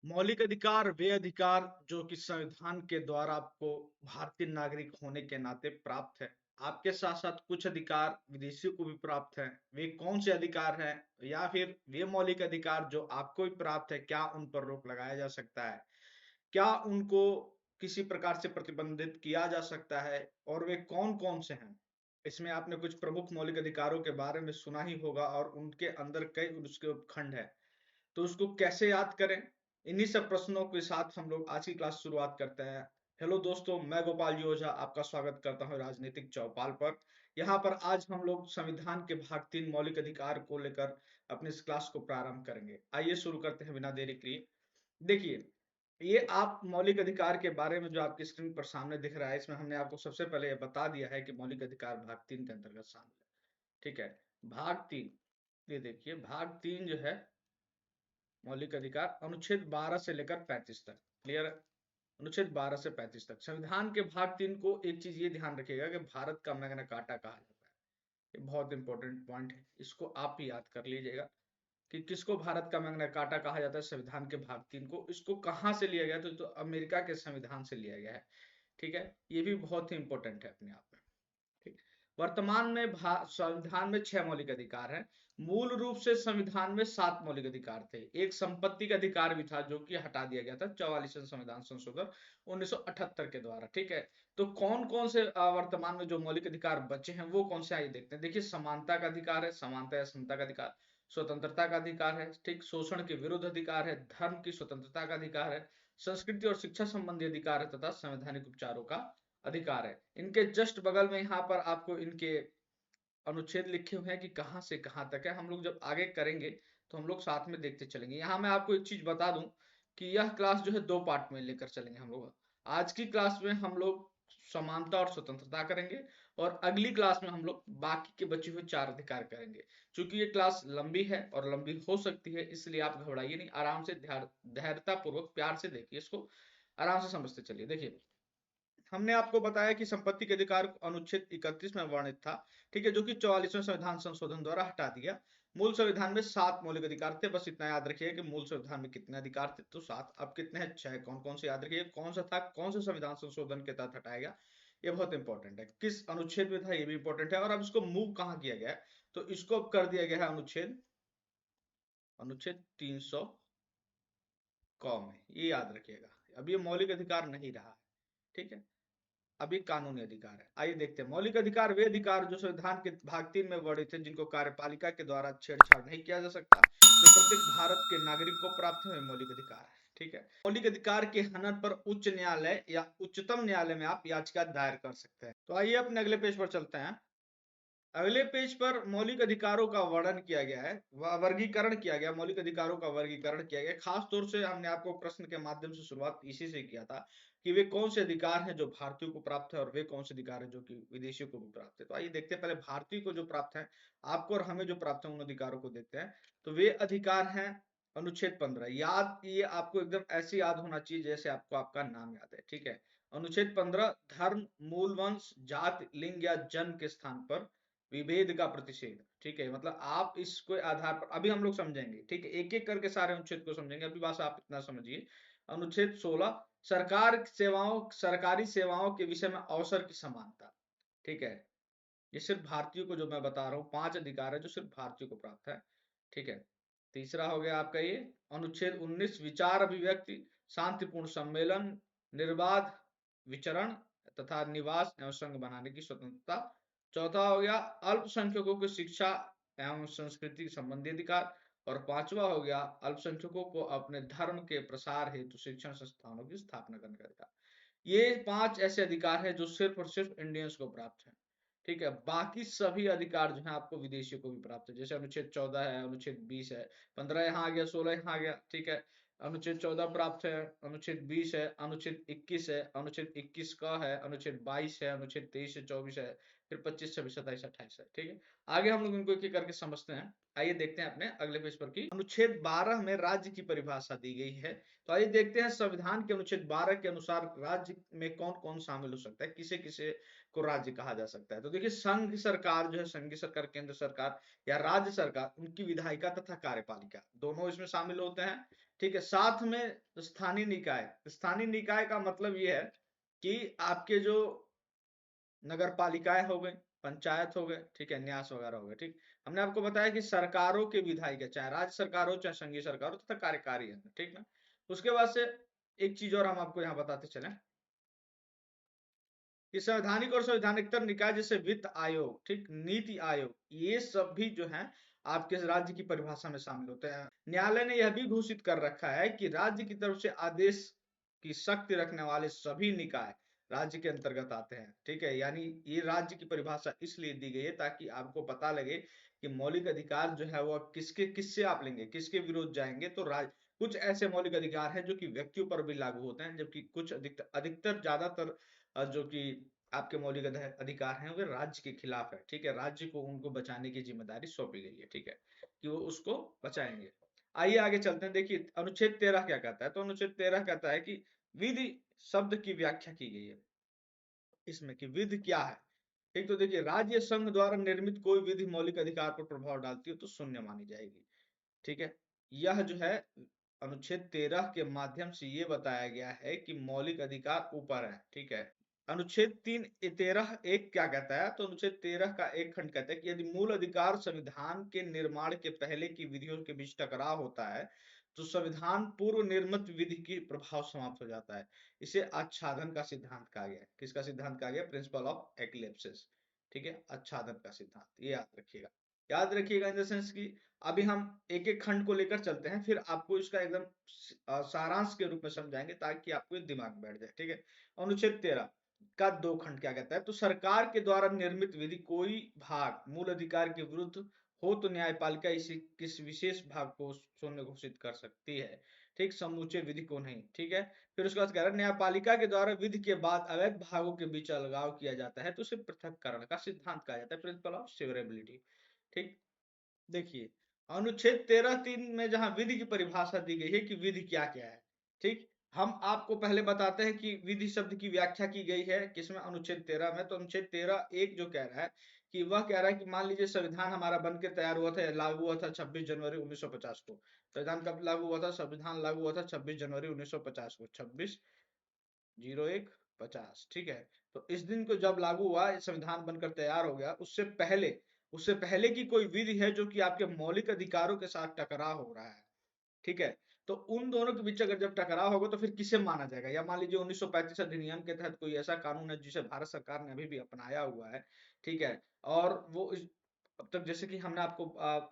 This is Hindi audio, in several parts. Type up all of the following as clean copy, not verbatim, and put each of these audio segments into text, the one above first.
मौलिक अधिकार वे अधिकार जो कि संविधान के द्वारा आपको भारतीय नागरिक होने के नाते प्राप्त है। आपके साथ साथ कुछ अधिकार विदेशियों को भी प्राप्त है। वे कौन से अधिकार हैं या फिर वे मौलिक अधिकार जो आपको भी प्राप्त है, क्या उन पर रोक लगाया जा सकता है, क्या उनको किसी प्रकार से प्रतिबंधित किया जा सकता है और वे कौन कौन से हैं। इसमें आपने कुछ प्रमुख मौलिक अधिकारों के बारे में सुना ही होगा और उनके अंदर कई उसके उपखंड है, तो उसको कैसे याद करें। इन्हीं सब प्रश्नों के साथ हम लोग आज की क्लास शुरुआत करते हैं। हेलो दोस्तों, मैं गोपाल ओझा आपका स्वागत करता हूं राजनीतिक चौपाल पर। यहाँ पर आज हम लोग संविधान के भाग 3 मौलिक अधिकार को लेकर अपने इस क्लास को प्रारंभ करेंगे। आइए शुरू करते हैं बिना देरी के। देखिए, ये आप मौलिक अधिकार के बारे में जो आपकी स्क्रीन पर सामने दिख रहा है, इसमें हमने आपको सबसे पहले ये बता दिया है कि मौलिक अधिकार भाग 3 के अंतर्गत शामिल है। ठीक है, भाग 3, ये देखिए भाग 3 जो है मौलिक अधिकार अनुच्छेद 12 से लेकर 35 तक। क्लियर है? अनुच्छेद 12 से 35 तक संविधान के भाग 3 को एक चीज ये ध्यान रखिएगा कि भारत का मैग्ना कार्टा कहा जाता है। ये बहुत इंपॉर्टेंट पॉइंट है, इसको आप ही याद कर लीजिएगा कि किसको भारत का मैग्ना कार्टा कहा जाता है। संविधान के भाग 3 को, इसको कहां से लिया गया, तो अमेरिका के संविधान से लिया गया है। ठीक है, ये भी बहुत ही इंपॉर्टेंट है अपने आप में। ठीक। वर्तमान में संविधान में 6 मौलिक अधिकार हैं। मूल रूप से संविधान में 7 मौलिक अधिकार थे। एक संपत्ति का अधिकार भी था जो कि हटा दिया गया था 44वें संविधान संशोधन 1978 के द्वारा। ठीक है, तो कौन कौन से वर्तमान में जो मौलिक अधिकार बचे हैं वो कौन से आइए देखते हैं। देखिए, समानता का अधिकार है, समानता या समता का अधिकार। स्वतंत्रता का अधिकार है, ठीक। शोषण के विरुद्ध अधिकार है, धर्म की स्वतंत्रता का अधिकार है, संस्कृति और शिक्षा संबंधी अधिकार है तथा संवैधानिक उपचारों का अधिकार है। इनके जस्ट बगल में यहाँ पर आपको इनके अनुच्छेद लिखे हुए हैं कि कहां से कहां तक है। हम लोग जब आगे करेंगे तो हम लोग साथ में देखते चलेंगे। यहाँ मैं आपको एक चीज बता दूं कि यह क्लास जो है 2 पार्ट में लेकर चलेंगे हम लोग। आज की क्लास में हम लोग समानता और स्वतंत्रता करेंगे और अगली क्लास में हम लोग बाकी के बचे हुए 4 अधिकार करेंगे। चूंकि ये क्लास लंबी है और लंबी हो सकती है, इसलिए आप घबराइए नहीं, आराम से धैर्यता पूर्वक प्यार से देखिए, इसको आराम से समझते चलिए। देखिए, हमने आपको बताया कि संपत्ति के अधिकार अनुच्छेद 31 में वर्णित था। ठीक है, जो कि 44वें संविधान संशोधन द्वारा हटा दिया। मूल संविधान में 7 मौलिक अधिकार थे। बस इतना याद रखिए कि मूल संविधान में कितने अधिकार थे, तो 7। अब कितने हैं? 6। कौन कौन से याद रखिए, कौन सा था, कौन से संविधान संशोधन के तहत हटाया गया, ये बहुत इंपॉर्टेंट है। किस अनुच्छेद में था, ये भी इंपॉर्टेंट है। और अब इसको मूव कहाँ किया गया है, तो इसको अब कर दिया गया है अनुच्छेद अनुच्छेद 300 क में। ये याद रखिएगा, अब ये मौलिक अधिकार नहीं रहा है। ठीक है, अभी कानूनी अधिकार है। आइए देखते हैं। मौलिक अधिकार वे अधिकार जो संविधान के भाग 3 में वर्णित है, जिनको कार्यपालिका के द्वारा छेड़छाड़ नहीं किया जा सकता, जो प्रत्येक भारत के नागरिक को प्राप्त है, मौलिक अधिकार है। ठीक है, मौलिक अधिकार के हनन पर उच्च न्यायालय या उच्चतम न्यायालय में आप याचिका दायर कर सकते हैं। तो आइए अपने अगले पेज पर चलते हैं। अगले पेज पर मौलिक अधिकारों का वर्णन किया गया है, वर्गीकरण किया गया, मौलिक अधिकारों का वर्गीकरण किया गया। खास तौर से हमने आपको प्रश्न के माध्यम से शुरुआत इसी से किया था कि वे कौन से अधिकार हैं जो भारतीयों को प्राप्त है और वे कौन से अधिकार हैं जो कि विदेशियों को भी प्राप्त है। तो आइए देखते हैं, पहले भारतीय को जो प्राप्त है, आपको और हमें जो प्राप्त है, उन अधिकारों को देखते हैं। तो वे अधिकार हैं अनुच्छेद 15। याद, ये आपको एकदम ऐसे याद होना चाहिए जैसे आपको आपका नाम याद है। ठीक है, अनुच्छेद 15, धर्म, मूल वंश, जाति, लिंग या जन्म के स्थान पर विभेद का प्रतिषेध। ठीक है, मतलब आप इसको आधार पर अभी हम लोग समझेंगे। ठीक है, एक एक करके सारे अनुच्छेद को समझेंगे, अभी बस आप इतना समझिए। अनुच्छेद 16, सरकारी सेवाओं के विषय में अवसर की समानता। ठीक है, ये सिर्फ भारतीयों को, जो मैं बता रहा हूँ, 5 अधिकार है जो सिर्फ भारतीयों को प्राप्त है। ठीक है, तीसरा हो गया आपका ये अनुच्छेद 19, विचार अभिव्यक्ति, शांतिपूर्ण सम्मेलन, निर्बाध विचरण तथा निवास एवं संघ बनाने की स्वतंत्रता। चौथा हो गया अल्पसंख्यकों की शिक्षा एवं संस्कृति संबंधी अधिकार। और 5वां हो गया अल्पसंख्यकों को अपने धर्म के प्रसार हेतु शिक्षण संस्थानों की स्थापना करने का अधिकार। ये 5 ऐसे अधिकार हैं जो सिर्फ और सिर्फ इंडियंस को प्राप्त है। ठीक है, बाकी सभी अधिकार जो है आपको विदेशियों को भी प्राप्त है। जैसे अनुच्छेद 14 है, अनुच्छेद 20 है, 15 यहाँ आ गया, 16 यहाँ आ गया। ठीक है, अनुच्छेद 14 प्राप्त है, अनुच्छेद 20 है, अनुच्छेद 21 है, अनुच्छेद 21 का है, अनुच्छेद 22 है, अनुच्छेद 23 से 24 है, फिर 25, 26, 27, 28 है। ठीक है, आगे हम लोग इनको एक एक करके समझते हैं। आइए देखते हैं अपने अगले पेज पर की अनुच्छेद 12 में राज्य की परिभाषा दी गई है। तो आइए देखते हैं संविधान के अनुच्छेद 12 के अनुसार राज्य में कौन कौन शामिल हो सकता है, किसे किसे को राज्य कहा जा सकता है। तो देखिए, संघ सरकार जो है, संघीय सरकार, केंद्र सरकार या राज्य सरकार, उनकी विधायिका तथा कार्यपालिका दोनों इसमें शामिल होते हैं। ठीक है। साथ में स्थानीय निकाय का मतलब ये है कि आपके जो नगर पालिकाएं हो गई, पंचायत हो गए, ठीक है, न्यास वगैरह हो गए, ठीक। हमने आपको बताया कि सरकारों के विधायिका, चाहे राज्य सरकार हो चाहे संघीय सरकार हो, तथा कार्यकारी है, ठीक ना। उसके बाद से एक चीज और हम आपको यहाँ बताते चले कि संवैधानिक और संवैधानिकतर निकाय जैसे वित्त आयोग, ठीक, नीति आयोग, ये सब भी जो है आपके राज्य की परिभाषा में शामिल होते हैं। न्यायालय ने यह भी घोषित कर रखा है कि राज्य की तरफ से आदेश की शक्ति रखने वाले सभी निकाय राज्य के अंतर्गत आते हैं, ठीक है। यानी ये राज्य की परिभाषा इसलिए दी गई है ताकि आपको पता लगे कि मौलिक अधिकार जो है वो किसके किससे आप लेंगे, किसके विरोध जाएंगे। तो कुछ ऐसे मौलिक अधिकार हैं जो कि व्यक्तियों पर भी लागू होते हैं, जबकि कुछ अधिकतर ज्यादातर जो कि आपके मौलिक अधिकार हैं वे राज्य के खिलाफ है, ठीक है। राज्य को उनको बचाने की जिम्मेदारी सौंपी गई है, ठीक है, कि वो उसको बचाएंगे। आइए आगे चलते हैं। देखिए अनुच्छेद 13 क्या कहता है। तो अनुच्छेद 13 कहता है कि विधि शब्द की व्याख्या की गई है इसमें कि विधि क्या है। ठीक, तो देखिए राज्य संघ द्वारा निर्मित कोई विधि मौलिक अधिकार पर प्रभाव डालती है तो शून्य मानी जाएगी, ठीक है। यह जो है अनुच्छेद 13 के माध्यम से ये बताया गया है कि मौलिक अधिकार ऊपर है, ठीक है। अनुच्छेद 13(1) क्या कहता है। तो अनुच्छेद 13 का एक खंड कहता है कि यदि मूल अधिकार संविधान के निर्माण के पहले की विधियों के बीच टकराव होता है तो संविधान पूर्व निर्मित विधि की प्रभाव समाप्त हो जाता है। इसे आच्छादन का सिद्धांत कहा गया है। किसका सिद्धांत कहा गया? प्रिंसिपल ऑफ एक्लिप्सिस, ठीक है, आच्छादन का सिद्धांत, ये याद रखिएगा। याद रखिएगा इन द सेंस की अभी हम एक एक खंड को लेकर चलते हैं, फिर आपको इसका एकदम सारांश के रूप में समझाएंगे ताकि आपको ये दिमाग में बैठ जाए, ठीक है। अनुच्छेद 13 का 2 खंड क्या कहता है। तो सरकार के द्वारा निर्मित विधि कोई भाग मूल अधिकार के विरुद्ध हो तो न्यायपालिका इसी किस विशेष भाग को शून्य घोषित कर सकती है, ठीक, समूचे विधि को नहीं, ठीक है। फिर उसके बाद कह रहा है न्यायपालिका के द्वारा विधि के बाद अवैध भागों के बीच अलगाव किया जाता है तो उसे पृथककरण का सिद्धांत कहा जाता है, प्रिंसिपल ऑफ सेवरेबिलिटी, ठीक। देखिए अनुच्छेद 13(3) में जहां विधि की परिभाषा दी गई है कि विधि क्या क्या है, ठीक, हम आपको पहले बताते हैं कि विधि शब्द की व्याख्या की गई है किसमें, अनुच्छेद 13 में। तो अनुच्छेद 13(1) जो कह रहा है कि वह कह रहा है कि मान लीजिए संविधान हमारा बन के तैयार हुआ था, लागू हुआ था 26 जनवरी 1950 को। संविधान कब लागू हुआ था? संविधान लागू हुआ था 26 जनवरी 1950 को, 26/01/50, ठीक है। तो इस दिन को जब लागू हुआ, संविधान बनकर तैयार हो गया, उससे पहले की कोई विधि है जो कि आपके मौलिक अधिकारों के साथ टकराव हो रहा है, ठीक है। तो उन दोनों के बीच अगर जब टकराव होगा तो फिर किसे माना जाएगा। या मान लीजिए 1935 अधिनियम के तहत कोई ऐसा कानून है जिसे भारत सरकार ने अभी भी अपनाया हुआ है, ठीक है, और वो अब तक जैसे कि हमने आपको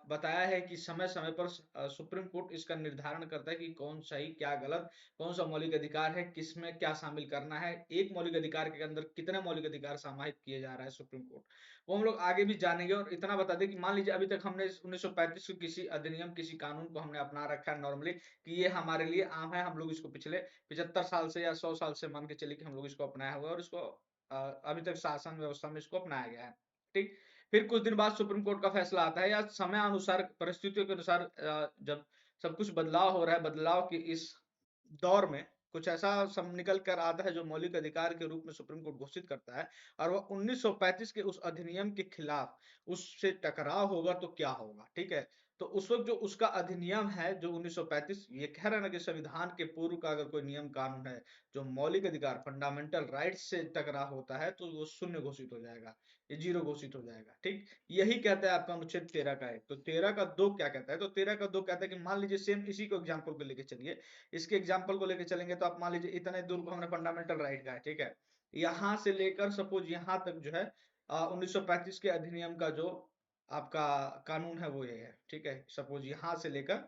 बताया है कि समय समय पर सुप्रीम कोर्ट इसका निर्धारण करता है कि कौन सही क्या गलत, कौन सा मौलिक अधिकार है, किसमें क्या शामिल करना है, एक मौलिक अधिकार के अंदर कितने मौलिक अधिकार समाहित किए जा रहा है सुप्रीम कोर्ट, वो हम लोग आगे भी जानेंगे। और इतना बता दें कि मान लीजिए अभी तक हमने 1935 के किसी अधिनियम किसी कानून को हमने अपना रखा है नॉर्मली कि ये हमारे लिए आम है, हम लोग इसको पिछले 75 साल से या 100 साल से मान के चले कि हम लोग इसको अपनाया हुआ है और इसको अभी तक शासन व्यवस्था में इसको अपनाया गया है, ठीक। फिर कुछ दिन बाद सुप्रीम कोर्ट का फैसला आता है या समय अनुसार परिस्थितियों के अनुसार जब सब कुछ बदलाव हो रहा है, बदलाव के इस दौर में कुछ ऐसा सब निकल कर आता है जो मौलिक अधिकार के रूप में सुप्रीम कोर्ट घोषित करता है और वह 1935 के उस अधिनियम के खिलाफ उससे टकराव होगा तो क्या होगा, ठीक है। तो उस वक्त जो उसका अधिनियम है जो 1935 ये कह रहा है ना कि संविधान के पूर्व का अगर कोई नियम कानून है जो मौलिक अधिकार फंडामेंटल राइट्स से टकराव होता है तो वो शून्य घोषित हो जाएगा, ये जीरो घोषित हो जाएगा, ठीक। यही कहता है आपका अनुच्छेद 13 का है। तो 13 का 2 क्या कहता है। तो 13 का 2 कहता है कि मान लीजिए सेम इसी को एग्जांपल को लेके चलिए, इसके एग्जांपल को लेके चलेंगे तो आप मान लीजिए इतने दूर को हमने फंडामेंटल राइट का है, ठीक है, यहां से लेकर सपोज यहां तक जो है 1935 के अधिनियम का जो आपका कानून है वो ये है, ठीक है, सपोज यहां से लेकर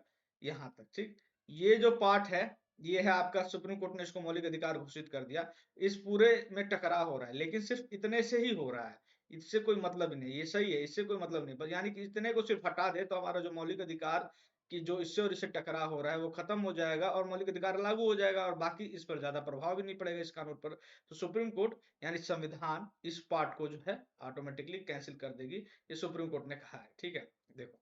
यहां तक, ठीक। ये जो पार्ट है ये है आपका, सुप्रीम कोर्ट ने इसको मौलिक अधिकार घोषित कर दिया, इस पूरे में टकराव हो रहा है लेकिन सिर्फ इतने से ही हो रहा है, इससे कोई मतलब नहीं, ये सही है, इससे कोई मतलब नहीं, बस यानी कि इतने को सिर्फ हटा दे तो हमारा जो मौलिक अधिकार कि जो इससे और इससे टकराव हो रहा है वो खत्म हो जाएगा और मौलिक अधिकार लागू हो जाएगा और बाकी इस पर ज्यादा प्रभाव भी नहीं पड़ेगा इस कानून पर। तो सुप्रीम कोर्ट यानी संविधान इस पार्ट को जो है ऑटोमेटिकली कैंसिल कर देगी, ये सुप्रीम कोर्ट ने कहा है, ठीक है। देखो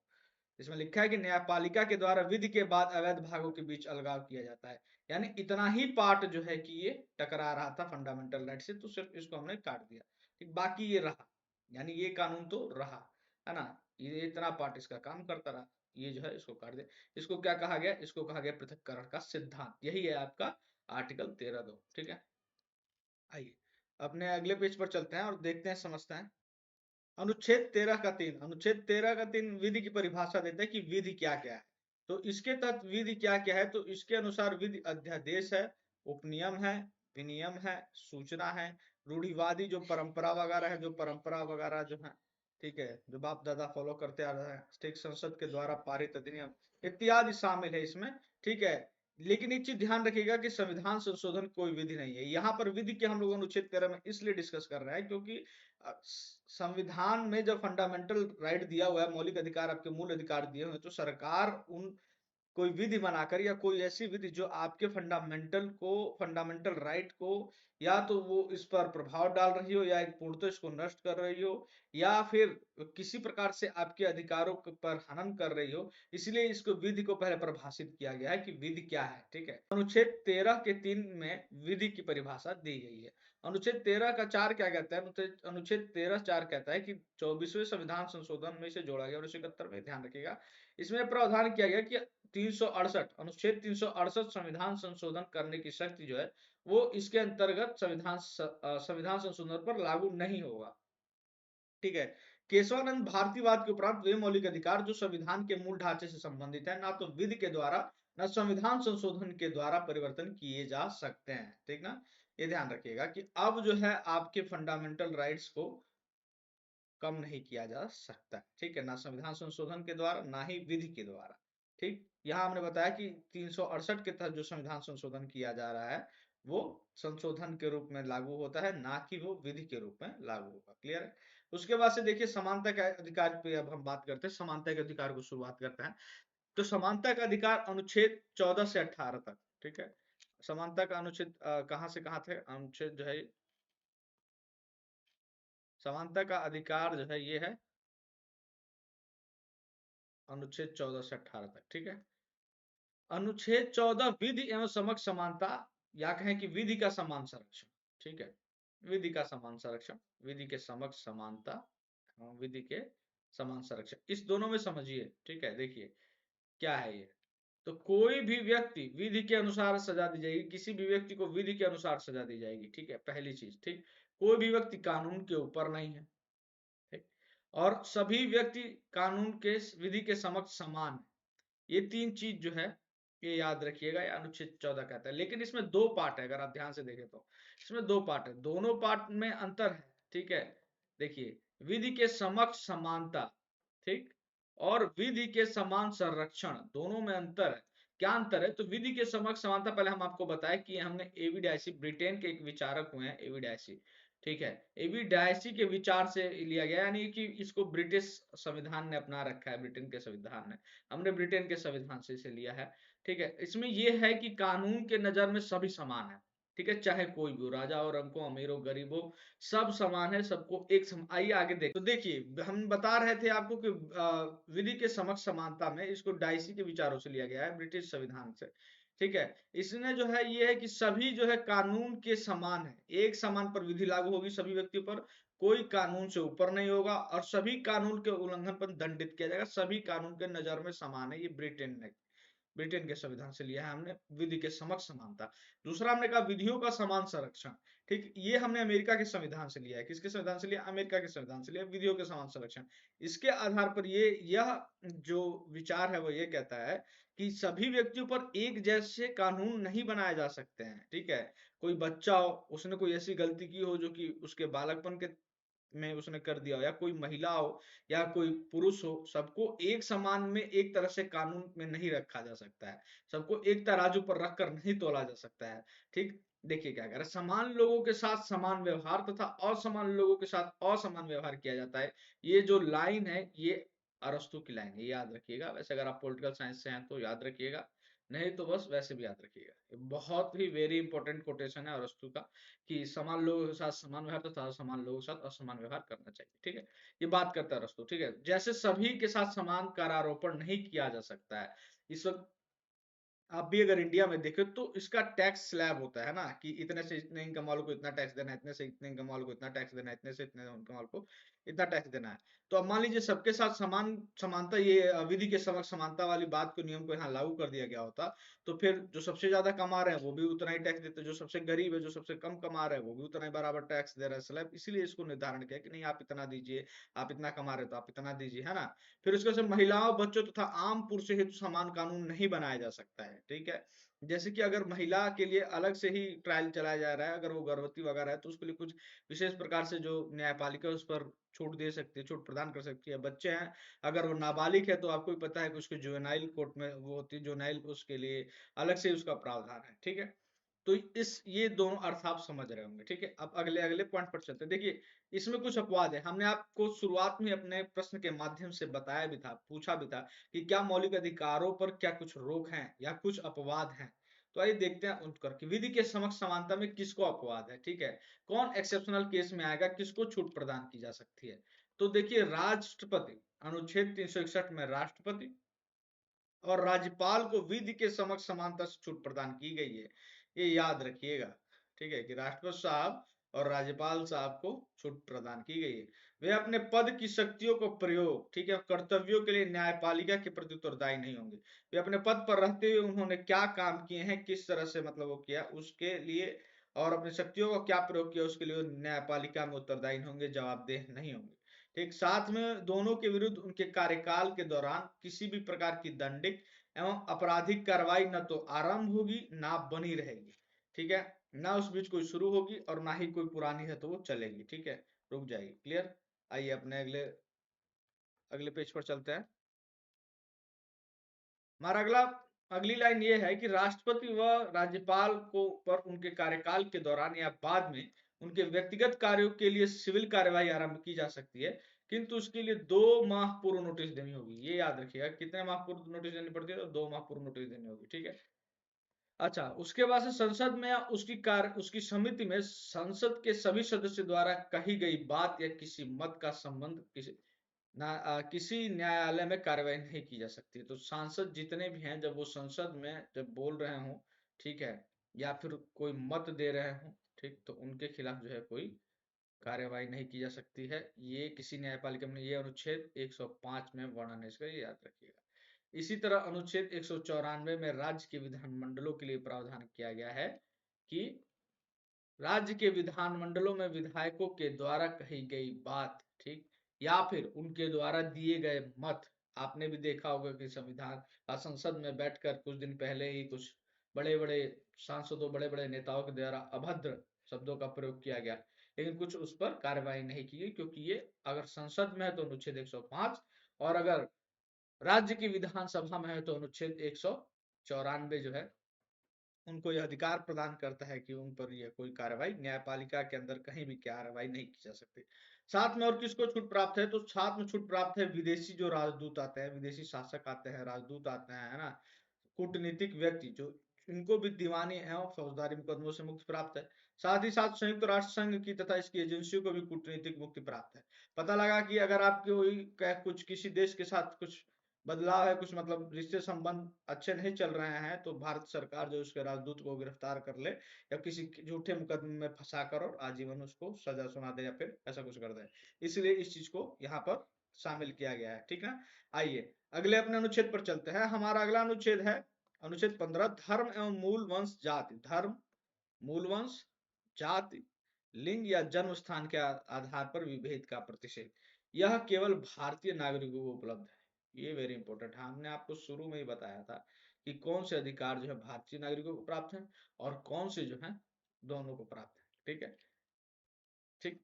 इसमें लिखा है कि न्यायपालिका के द्वारा विधि के बाद अवैध भागों के बीच अलगाव किया जाता है, यानी इतना ही पार्ट जो है कि ये टकरा रहा था फंडामेंटल राइट से तो सिर्फ इसको हमने काट दिया, ठीक, बाकी ये रहा, यानी ये कानून तो रहा है ना, ये इतना पार्ट इसका काम करता रहा, ये जो है इसको काट दे। इसको क्या कहा गया? इसको कहा गया पृथक्करण का सिद्धांत। यही है आपका आर्टिकल 13(2). ठीक है, आइए अपने अगले पेज पर चलते हैं और देखते हैं, समझते हैं। अनुच्छेद 13 का 3 विधि की परिभाषा देता है कि विधि क्या क्या है। तो इसके तहत विधि क्या क्या है, तो इसके अनुसार विधि अध्यादेश है, उपनियम है, विनियम है, सूचना है, रूढ़िवादी जो परंपरा वगैरह है, जो परंपरा वगैरह जो है, ठीक है, जो बाप दादा फॉलो करते आ रहे हैं, ठीक, संसद के द्वारा पारित अधिनियम इत्यादि शामिल है इसमें। ठीक है, लेकिन एक चीज ध्यान रखिएगा कि संविधान संशोधन कोई विधि नहीं है। यहाँ पर विधि के हम लोग अनुच्छेद 13 में इसलिए डिस्कस कर रहे हैं क्योंकि संविधान में जब फंडामेंटल राइट दिया हुआ है, मौलिक अधिकार, आपके मूल अधिकार दिए हुए हैं, तो सरकार उन कोई विधि बनाकर या कोई ऐसी विधि जो आपके फंडामेंटल राइट को या तो वो इस पर प्रभाव डाल रही हो या एक पूर्णतः इसको नष्ट कर रही हो या फिर किसी प्रकार से आपके अधिकारों पर हनन कर रही हो, इसलिए इसको विधि को पहले परिभाषित किया गया है कि विधि क्या है। ठीक है, अनुच्छेद 13 के 3 में विधि की परिभाषा दी गई है। अनुच्छेद 13 का 4 क्या कहता है? अनुच्छेद 13(4) कहता है कि 24वें संविधान संशोधन में इसे जोड़ा गया 1971 में, ध्यान रखिएगा। इसमें प्रावधान किया गया कि 368 अनुच्छेद 368 संविधान संशोधन करने की शक्ति जो है वो इसके अंतर्गत संविधान संशोधन पर लागू नहीं होगा। ठीक है, केशवानंद भारतीयवाद के उपरांत वे मौलिक अधिकार जो संविधान के मूल ढांचे से संबंधित है, ना तो विधि के द्वारा न संविधान संशोधन के द्वारा परिवर्तन किए जा सकते हैं। ठीक ना, ये ध्यान रखिएगा कि अब जो है आपके फंडामेंटल राइट्स को कम नहीं किया जा सकता। ठीक है, ना संविधान संशोधन के द्वारा ना ही विधि के द्वारा। ठीक, यहाँ हमने बताया कि 368 के तहत जो संविधान संशोधन किया जा रहा है वो संशोधन के रूप में लागू होता है, ना कि वो विधि के रूप में लागू होगा। क्लियर है? उसके बाद से देखिए समानता के अधिकार पे अब हम बात करते हैं। समानता के अधिकार को शुरुआत करते हैं। तो समानता का अधिकार अनुच्छेद 14 से 18 तक। ठीक है, समानता का अनुच्छेद कहाँ से कहाँ थे अनुच्छेद जो है, समानता का अधिकार जो है ये है अनुच्छेद 14 से 18 तक। ठीक है, अनुच्छेद 14 विधि एवं समक्ष समानता, या कहें कि विधि का समान संरक्षण। ठीक है, विधि का समान संरक्षण, विधि के समक्ष समानता एवं विधि के समान संरक्षण, इस दोनों में समझिए। ठीक है, देखिए क्या है ये। तो कोई भी व्यक्ति विधि के अनुसार सजा दी जाएगी, किसी भी व्यक्ति को विधि के अनुसार सजा दी जाएगी। ठीक है, पहली चीज। ठीक, कोई भी व्यक्ति कानून के ऊपर नहीं है। ठीक, और सभी व्यक्ति कानून के विधि के समक्ष समान है। ये 3 चीज जो है ये याद रखिएगा, ये अनुच्छेद 14 कहता है। लेकिन इसमें 2 पार्ट है, अगर आप ध्यान से देखें तो इसमें 2 पार्ट है, दोनों पार्ट में अंतर है। ठीक है, देखिए विधि के समक्ष समानता, ठीक, और विधि के समान संरक्षण, दोनों में अंतर है। क्या अंतर है? तो विधि के समक्ष समानता, पहले हम आपको बताया कि हमने एवी डायसी, ब्रिटेन के एक विचारक हुए हैं एवी डायसी। ठीक है, एवी डायसी के विचार से लिया गया, यानी कि इसको ब्रिटिश संविधान ने अपना रखा है, ब्रिटेन के संविधान ने, हमने ब्रिटेन के संविधान से इसे लिया है। ठीक है, इसमें यह है कि कानून के नजर में सभी समान है। ठीक है, चाहे कोई भी हो, राजा हो, रंक हो, अमीर हो, गरीब हो, सब समान है, सबको एक आइए आगे देख। तो देखिए हम बता रहे थे आपको कि विधि के समक्ष समानता में इसको डाइसी के विचारों से लिया गया है, ब्रिटिश संविधान से। ठीक है, इसने जो है ये है कि सभी जो है कानून के समान है, एक समान पर विधि लागू होगी सभी व्यक्तियों पर, कोई कानून से ऊपर नहीं होगा और सभी कानून के उल्लंघन पर दंडित किया जाएगा, सभी कानून के नजर में समान है। ये ब्रिटेन के संविधान से लिया है हमने, विधि के समक्ष समानता। दूसरा हमने कहा विधियों का समान संरक्षण। ठीक, ये हमने अमेरिका के संविधान से लिया है। किसके संविधान से लिया? अमेरिका के संविधान से लिया, विधियों के समान संरक्षण। इसके आधार पर यह जो विचार है वो ये कहता है कि सभी व्यक्तियों पर एक जैसे कानून नहीं बनाए जा सकते हैं। ठीक है, कोई बच्चा हो, उसने कोई ऐसी गलती की हो जो कि उसके बालकपन के में उसने कर दिया हो, या कोई महिला हो या कोई पुरुष हो, सबको एक समान में एक तरह से कानून में नहीं रखा जा सकता है, सबको एक तराजू पर रखकर नहीं तोला जा सकता है। ठीक, देखिए क्या कह रहा है, समान लोगों के साथ समान व्यवहार तथा असमान लोगों के साथ असमान व्यवहार किया जाता है। ये जो लाइन है ये अरस्तू की लाइन है, याद रखिएगा। वैसे अगर आप पॉलिटिकल साइंस से हैं तो याद रखिएगा, नहीं तो बस वैसे भी याद रखिएगा। ये बहुत ही वेरी इंपॉर्टेंट कोटेशन है अरस्तू का कि समान लोगों के साथ समान व्यवहार तथा असमान लोगों के साथ असमान व्यवहार करना चाहिए। ठीक है, ये बात करता है अरस्तू। ठीक है, जैसे सभी के साथ समान करारोपण नहीं किया जा सकता है। इस वक्त आप भी अगर इंडिया में देखें तो इसका टैक्स स्लैब होता है ना, कि इतने से इतने इनकम वालों को इतना टैक्स देना है, इतने से इतने इनकम वालों को इतना टैक्स देना है, इतने से इतने इनकम वालों को इतना टैक्स देना है। तो अब मान लीजिए सबके साथ समान समानता, ये विधि के समक्ष समानता वाली बात को, नियम को यहाँ लागू कर दिया गया होता, तो फिर जो सबसे ज्यादा कमा रहे हैं वो भी उतना ही टैक्स देते, जो सबसे गरीब है, जो सबसे कम कमा रहे हैं वो भी उतना ही बराबर टैक्स दे रहा है स्लैब। इसीलिए इसको निर्धारण किया कि नहीं, आप इतना दीजिए, आप इतना कमा रहे हो तो आप इतना दीजिए, है ना। फिर उसके से महिलाओं, बच्चों तथा आम पुरुषों हेतु समान कानून नहीं बनाया जा सकता है, ठीक है। जैसे कि अगर महिला के लिए अलग से ही ट्रायल चलाया जा रहा है, अगर वो गर्भवती वगैरह है तो उसके लिए कुछ विशेष प्रकार से जो न्यायपालिका उस पर छूट दे सकती है, छूट प्रदान कर सकती है। बच्चे हैं, अगर वो नाबालिग है तो आपको भी पता है कि उसके जुवेनाइल कोर्ट में वो होती है, जुवेनाइल, उसके लिए अलग से उसका प्रावधान है, ठीक है। तो इस ये दोनों अर्थ आप समझ रहे होंगे, ठीक है। अब अगले अगले पॉइंट पर चलते हैं। देखिए, इसमें कुछ अपवाद है, हमने आपको शुरुआत में अपने प्रश्न के माध्यम से बताया भी था, पूछा भी था कि क्या मौलिक अधिकारों पर क्या कुछ रोक है या कुछ अपवाद हैं। तो आइए देखते हैं उनकर कि विधि के समक्ष समानता में किसको अपवाद है, ठीक है। कौन एक्सेप्शनल केस में आएगा, किसको छूट प्रदान की जा सकती है। तो देखिए, राष्ट्रपति, अनुच्छेद 361 में राष्ट्रपति और राज्यपाल को विधि के समक्ष समानता से छूट प्रदान की गई है। ये याद रखिएगा, ठीक है, कि राष्ट्रपति साहब और राज्यपाल साहब को छूट प्रदान की गई है। वे अपने पद की शक्तियों को प्रयोग, ठीक है, कर्तव्यों के लिए न्यायपालिका के प्रति उत्तरदायी नहीं होंगे। वे अपने पद पर रहते हुए उन्होंने क्या काम किए हैं, किस तरह से मतलब वो किया उसके लिए, और अपनी शक्तियों का क्या प्रयोग किया उसके लिए न्यायपालिका में उत्तरदायी होंगे, जवाबदेह नहीं होंगे। ठीक, साथ में दोनों के विरुद्ध उनके कार्यकाल के दौरान किसी भी प्रकार की दंडिक एवं आपराधिक कार्रवाई न तो आरंभ होगी ना बनी रहेगी, ठीक है। ना उस बीच कोई शुरू होगी और ना ही कोई पुरानी है तो वो चलेगी, ठीक है, रुक जाएगी। क्लियर। आइए अपने अगले अगले पेज पर चलते हैं। हमारा अगला अगली लाइन ये है कि राष्ट्रपति व राज्यपाल को पर उनके कार्यकाल के दौरान या बाद में उनके व्यक्तिगत कार्यों के लिए सिविल कार्यवाही आरंभ की जा सकती है, किंतु उसके लिए 2 माह पूर्व नोटिस देनी होगी। ये याद रखिएगा, कितने माह पूर्व नोटिस देनी पड़ती है, तो 2 माह पूर्व नोटिस देनी होगी, ठीक है। अच्छा, उसके बाद से संसद में या उसकी समिति में संसद के सभी सदस्य द्वारा कही गई बात या किसी मत का संबंध किसी न्यायालय में कार्रवाई नहीं की जा सकती। तो सांसद जितने भी हैं, जब वो संसद में जब बोल रहे हों, ठीक है, या फिर कोई मत दे रहे हों, ठीक, तो उनके खिलाफ जो है कोई कार्यवाही नहीं की जा सकती है। ये किसी न्यायपालिका में, ये अनुच्छेद 105 में वर्णन है इसका, ये याद रखिएगा। इसी तरह अनुच्छेद 194 में राज्य के विधानमंडलों के लिए प्रावधान किया गया है कि राज्य के विधानमंडलों में विधायकों के द्वारा कही गई बात, ठीक, या फिर उनके द्वारा दिए गए मत। आपने भी देखा होगा कि संसद में बैठकर कुछ दिन पहले ही कुछ बड़े बड़े सांसदों, बड़े बड़े नेताओं के द्वारा अभद्र शब्दों का प्रयोग किया गया, लेकिन कुछ उस पर कार्रवाई नहीं की गई, क्योंकि ये अगर संसद में है तो अनुच्छेद 105, और अगर राज्य की विधानसभा में है तो अनुच्छेद 194 जो है उनको यह अधिकार प्रदान करता है कि उन पर यह कोई कार्रवाई न्यायपालिका के अंदर कहीं भी कार्रवाई नहीं की जा सकती। साथ में और किसको छूट प्राप्त है, तो साथ में छूट प्राप्त है विदेशी जो राजदूत आते हैं, विदेशी शासक आते हैं, राजदूत आते हैं, है ना, कूटनीतिक व्यक्ति जो, इनको भी दीवानी एवं फौजदारी मुकदमों से मुक्ति प्राप्त है। साथ ही साथ संयुक्त राष्ट्र संघ की तथा इसकी एजेंसियों को भी कूटनीतिक मुक्ति प्राप्त है। पता लगा कि अगर आपके कोई कुछ किसी देश के साथ कुछ बदलाव है, कुछ मतलब रिश्ते संबंध अच्छे नहीं चल रहे हैं, तो भारत सरकार जो उसके राजदूत को गिरफ्तार कर ले या किसी झूठे मुकदमे में फंसा कर और आजीवन उसको सजा सुना दे या फिर ऐसा कुछ कर दे। इसलिए इस चीज को यहाँ पर शामिल किया गया है, ठीक है। आइए अगले अपने अनुच्छेद पर चलते हैं। हमारा अगला अनुच्छेद है अनुच्छेद 15, धर्म एवं मूल वंश जाति। धर्म, मूल वंश, जाति, लिंग या जन्म स्थान के आधार पर विभेद का प्रतिषेध, यह केवल भारतीय नागरिकों को उपलब्ध है। ये वेरी इंपॉर्टेंट है, हमने आपको शुरू में ही बताया था कि कौन से अधिकार जो है भारतीय नागरिकों को प्राप्त है और कौन से जो है दोनों को प्राप्त है, ठीक है। ठीक,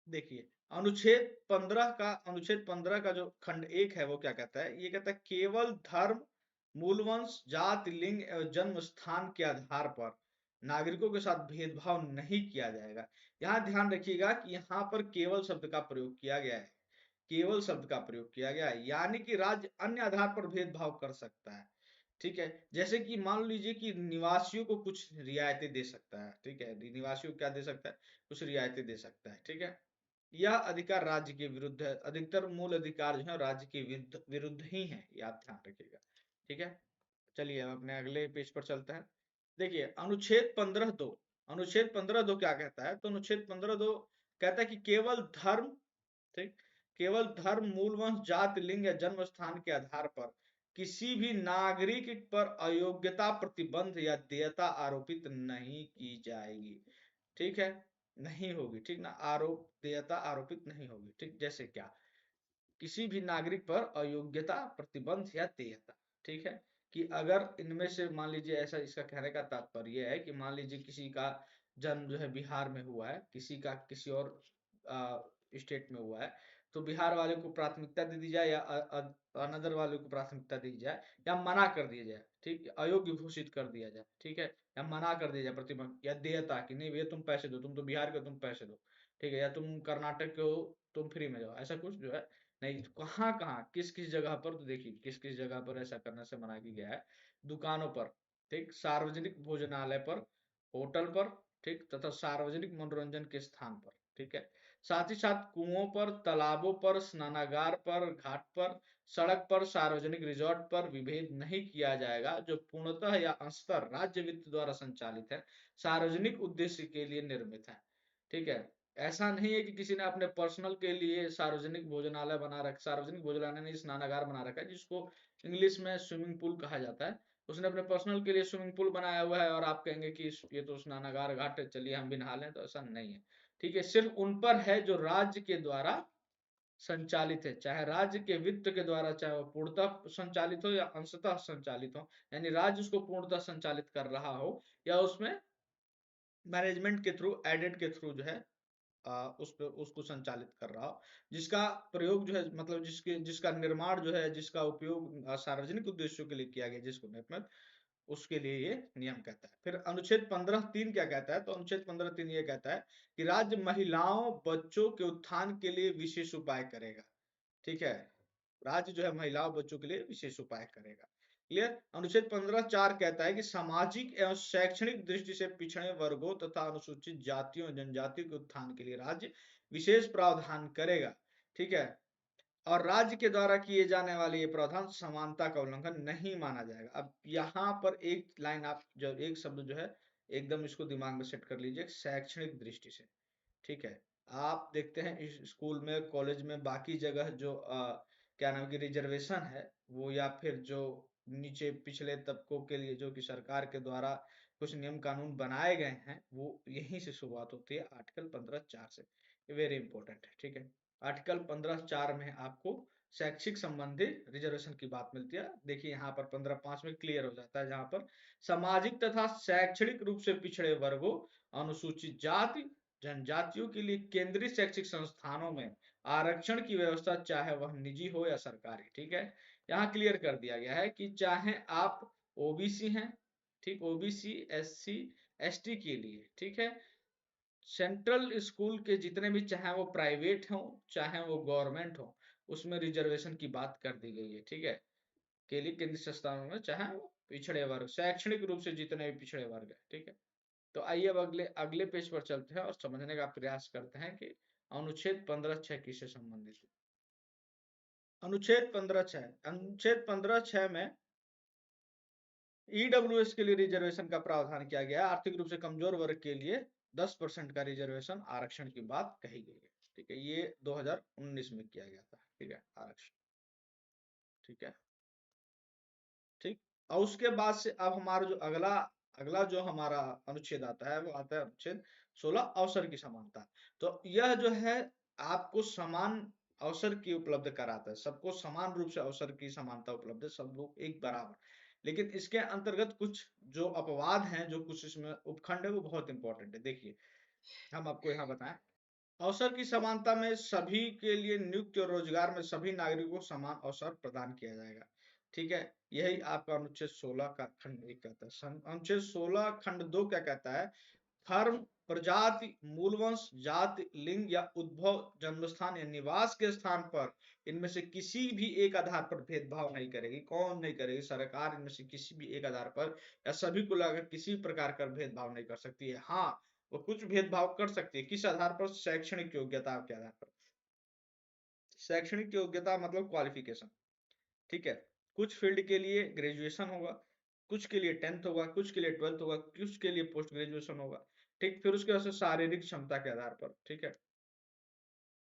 देखिए अनुच्छेद 15 का जो खंड 1 है वो क्या कहता है, ये कहता है केवल धर्म, मूल वंश, जाति, लिंग एवं जन्म स्थान के आधार पर नागरिकों के साथ भेदभाव नहीं किया जाएगा। यहाँ ध्यान रखिएगा कि यहाँ पर केवल शब्द का प्रयोग किया गया है, केवल शब्द का प्रयोग किया गया है, यानी कि राज्य अन्य आधार पर भेदभाव कर सकता है, ठीक है। जैसे कि मान लीजिए कि निवासियों को कुछ रियायतें दे सकता है, ठीक है, निवासियों को क्या दे सकता है, कुछ रियायतें दे सकता है, ठीक है। यह अधिकार राज्य के विरुद्ध है, अधिकतर मूल अधिकार जो है राज्य के विरुद्ध ही है, ये आप ध्यान रखिएगा, ठीक है। चलिए हम अपने अगले पेज पर चलते हैं। देखिए अनुच्छेद 15 दो क्या कहता है, तो अनुच्छेद 15 दो कहता है कि केवल धर्म, ठीक, केवल धर्म, मूल वंश, जाति, लिंग या जन्म स्थान के आधार पर किसी भी नागरिक पर अयोग्यता, प्रतिबंध या देयता आरोपित नहीं की जाएगी। ठीक है, नहीं होगी, ठीक ना, देयता आरोपित नहीं होगी। ठीक, जैसे क्या, किसी भी नागरिक पर अयोग्यता, प्रतिबंध या देयता, ठीक है, कि अगर इनमें से मान लीजिए, ऐसा इसका कहने का तात्पर्य है कि मान लीजिए किसी का जन्म जो है बिहार में हुआ है, किसी का किसी और स्टेट में हुआ है, तो बिहार वाले को प्राथमिकता दे दी जाए या अनदर वाले को प्राथमिकता दी जाए, या मना कर दिया जाए, ठीक, अयोग्य घोषित कर दिया जाए, ठीक है, या मना कर दिया जाए, प्रतिबंध या देयता कि नहीं भैया तुम पैसे दो, तुम तो बिहार के, तुम पैसे दो, ठीक है, या तुम कर्नाटक के हो, तुम फ्री में जाओ, ऐसा कुछ जो है नहीं। तो कहाँ कहाँ किस किस जगह पर, तो देखिए किस किस जगह पर ऐसा करने से मना किया गया है। दुकानों पर, ठीक, सार्वजनिक भोजनालय पर, होटल पर, ठीक, तथा सार्वजनिक मनोरंजन के स्थान पर, ठीक है, साथ ही साथ कुओं पर, तालाबों पर, स्नानागार पर, घाट पर, सड़क पर, सार्वजनिक रिजॉर्ट पर विभेद नहीं किया जाएगा जो पूर्णतः या अंशतः राज्य वित्त द्वारा संचालित है, सार्वजनिक उद्देश्य के लिए निर्मित है। ठीक है, ऐसा नहीं है कि किसी ने अपने पर्सनल के लिए सार्वजनिक भोजनालय बना रखा, सार्वजनिक भोजनालय नहीं, स्नानागार बना रखा है, जिसको इंग्लिश में स्विमिंग पूल कहा जाता है। उसने अपने पर्सनल के लिए स्विमिंग पूल बनाया हुआ है और आप कहेंगे कि ये तो स्नानागार घाट है, चलिए हम भी नहा लें, तो ऐसा नहीं है। ठीक है, सिर्फ उन पर है जो राज्य के द्वारा संचालित है, चाहे राज्य के वित्त के द्वारा, चाहे वो पूर्णतः संचालित हो या अंशतः संचालित हो, यानी राज्य उसको पूर्णतः संचालित कर रहा हो या उसमें मैनेजमेंट के थ्रू, एडेड के थ्रू जो है उस पे उसको संचालित कर रहा हो, जिसका प्रयोग जो है, मतलब जिसका निर्माण जो है, जिसका उपयोग सार्वजनिक उद्देश्यों के लिए किया गया, जिसको मतलब उसके लिए ये नियम कहता है। फिर अनुच्छेद 15(3) क्या कहता है, तो अनुच्छेद 15(3) ये कहता है कि राज्य महिलाओं, बच्चों के उत्थान के लिए विशेष उपाय करेगा। ठीक है, राज्य जो है महिलाओं, बच्चों के लिए विशेष उपाय करेगा। क्लियर। अनुच्छेद 15(4) कहता है कि सामाजिक एवं शैक्षणिक दृष्टि से पिछड़े वर्गों तथा अनुसूचित जातियों, जनजातियों के उत्थान के लिए राज्य विशेष प्रावधान करेगा। ठीक है, और राज्य के द्वारा किए जाने वाले ये प्रावधान समानता का उल्लंघन नहीं माना जाएगा। अब यहाँ पर एक लाइन, आप जो एक शब्द जो है एकदम इसको दिमाग में सेट कर लीजिए, शैक्षणिक दृष्टि से। ठीक है, आप देखते हैं इस स्कूल में, कॉलेज में, बाकी जगह जो क्या नाम की रिजर्वेशन है, वो या फिर जो नीचे पिछले तबकों के लिए जो कि सरकार के द्वारा कुछ नियम कानून बनाए गए हैं, वो यहीं से शुरुआत होती है, आर्टिकल 15(4) से। वेरी इंपॉर्टेंट है। ठीक है, आर्टिकल 15(4) में आपको शैक्षिक संबंधी रिजर्वेशन की बात मिलती है। देखिए यहाँ पर 15(5) में क्लियर हो जाता है, जहां पर सामाजिक तथा शैक्षणिक रूप से पिछड़े वर्गों, अनुसूचित जाति, जनजातियों के लिए केंद्रीय शैक्षिक संस्थानों में आरक्षण की व्यवस्था, चाहे वह निजी हो या सरकारी। ठीक है, यहाँ क्लियर कर दिया गया है कि चाहे आप ओबीसी हैं, ठीक, ओबीसी, एससी, एसटी के लिए, ठीक है, सेंट्रल स्कूल के जितने भी, चाहे वो प्राइवेट हो चाहे वो गवर्नमेंट हो, उसमें रिजर्वेशन की बात कर दी गई है। ठीक है, के लिए केंद्रीय संस्थानों में, चाहे वो पिछड़े वर्ग, शैक्षणिक रूप से जितने भी पिछड़े वर्ग है। ठीक है, तो आइए अब अगले अगले पेज पर चलते हैं और समझने का प्रयास करते हैं कि अनुच्छेद 15(6) किससे संबंधित है। अनुच्छेद 15(6) में ईडब्ल्यूएस के लिए रिजर्वेशन का प्रावधान किया गया है। आर्थिक रूप से कमजोर वर्ग के लिए 10% का रिजर्वेशन आरक्षण की बात कही गई है। ठीक है, ये 2019 में किया गया था। ठीक है, आरक्षण। ठीक है, ठीक, और उसके बाद से अब हमारा जो अगला अगला जो हमारा अनुच्छेद आता है, वो आता है अनुच्छेद 16, अवसर की समानता। तो यह जो है आपको समान अवसर की उपलब्ध कराता है, सबको समान रूप से अवसर की समानता उपलब्ध है, सब लोग एक बराबर। लेकिन इसके अंतर्गत कुछ जो अपवाद हैं, जो कुछ इसमें उपखंड है, वो बहुत इंपॉर्टेंट है। देखिए हम आपको यहाँ बताएं, अवसर की समानता में सभी के लिए नियुक्ति और रोजगार में सभी नागरिकों को समान अवसर प्रदान किया जाएगा। ठीक है, यही आपका अनुच्छेद 16 का खंड 1 कहता है। अनुच्छेद 16 खंड 2 क्या कहता है, धर्म, प्रजाति, मूलवंश, जाति, लिंग या उद्भव, जन्मस्थान या निवास के स्थान पर इनमें से किसी भी एक आधार पर भेदभाव नहीं करेगी। कौन नहीं करेगी? सरकार इनमें से किसी भी एक आधार पर या सभी को लेकर किसी प्रकार का भेदभाव नहीं कर सकती है। हाँ, वो कुछ भेदभाव कर सकती है। किस आधार पर? शैक्षणिक योग्यता के आधार पर। शैक्षणिक योग्यता मतलब क्वालिफिकेशन। ठीक है, कुछ फील्ड के लिए ग्रेजुएशन होगा, कुछ के लिए 10th होगा, कुछ के लिए 12th होगा, कुछ के लिए पोस्ट ग्रेजुएशन होगा। ठीक, फिर उसके बाद से शारीरिक क्षमता के आधार पर, ठीक है।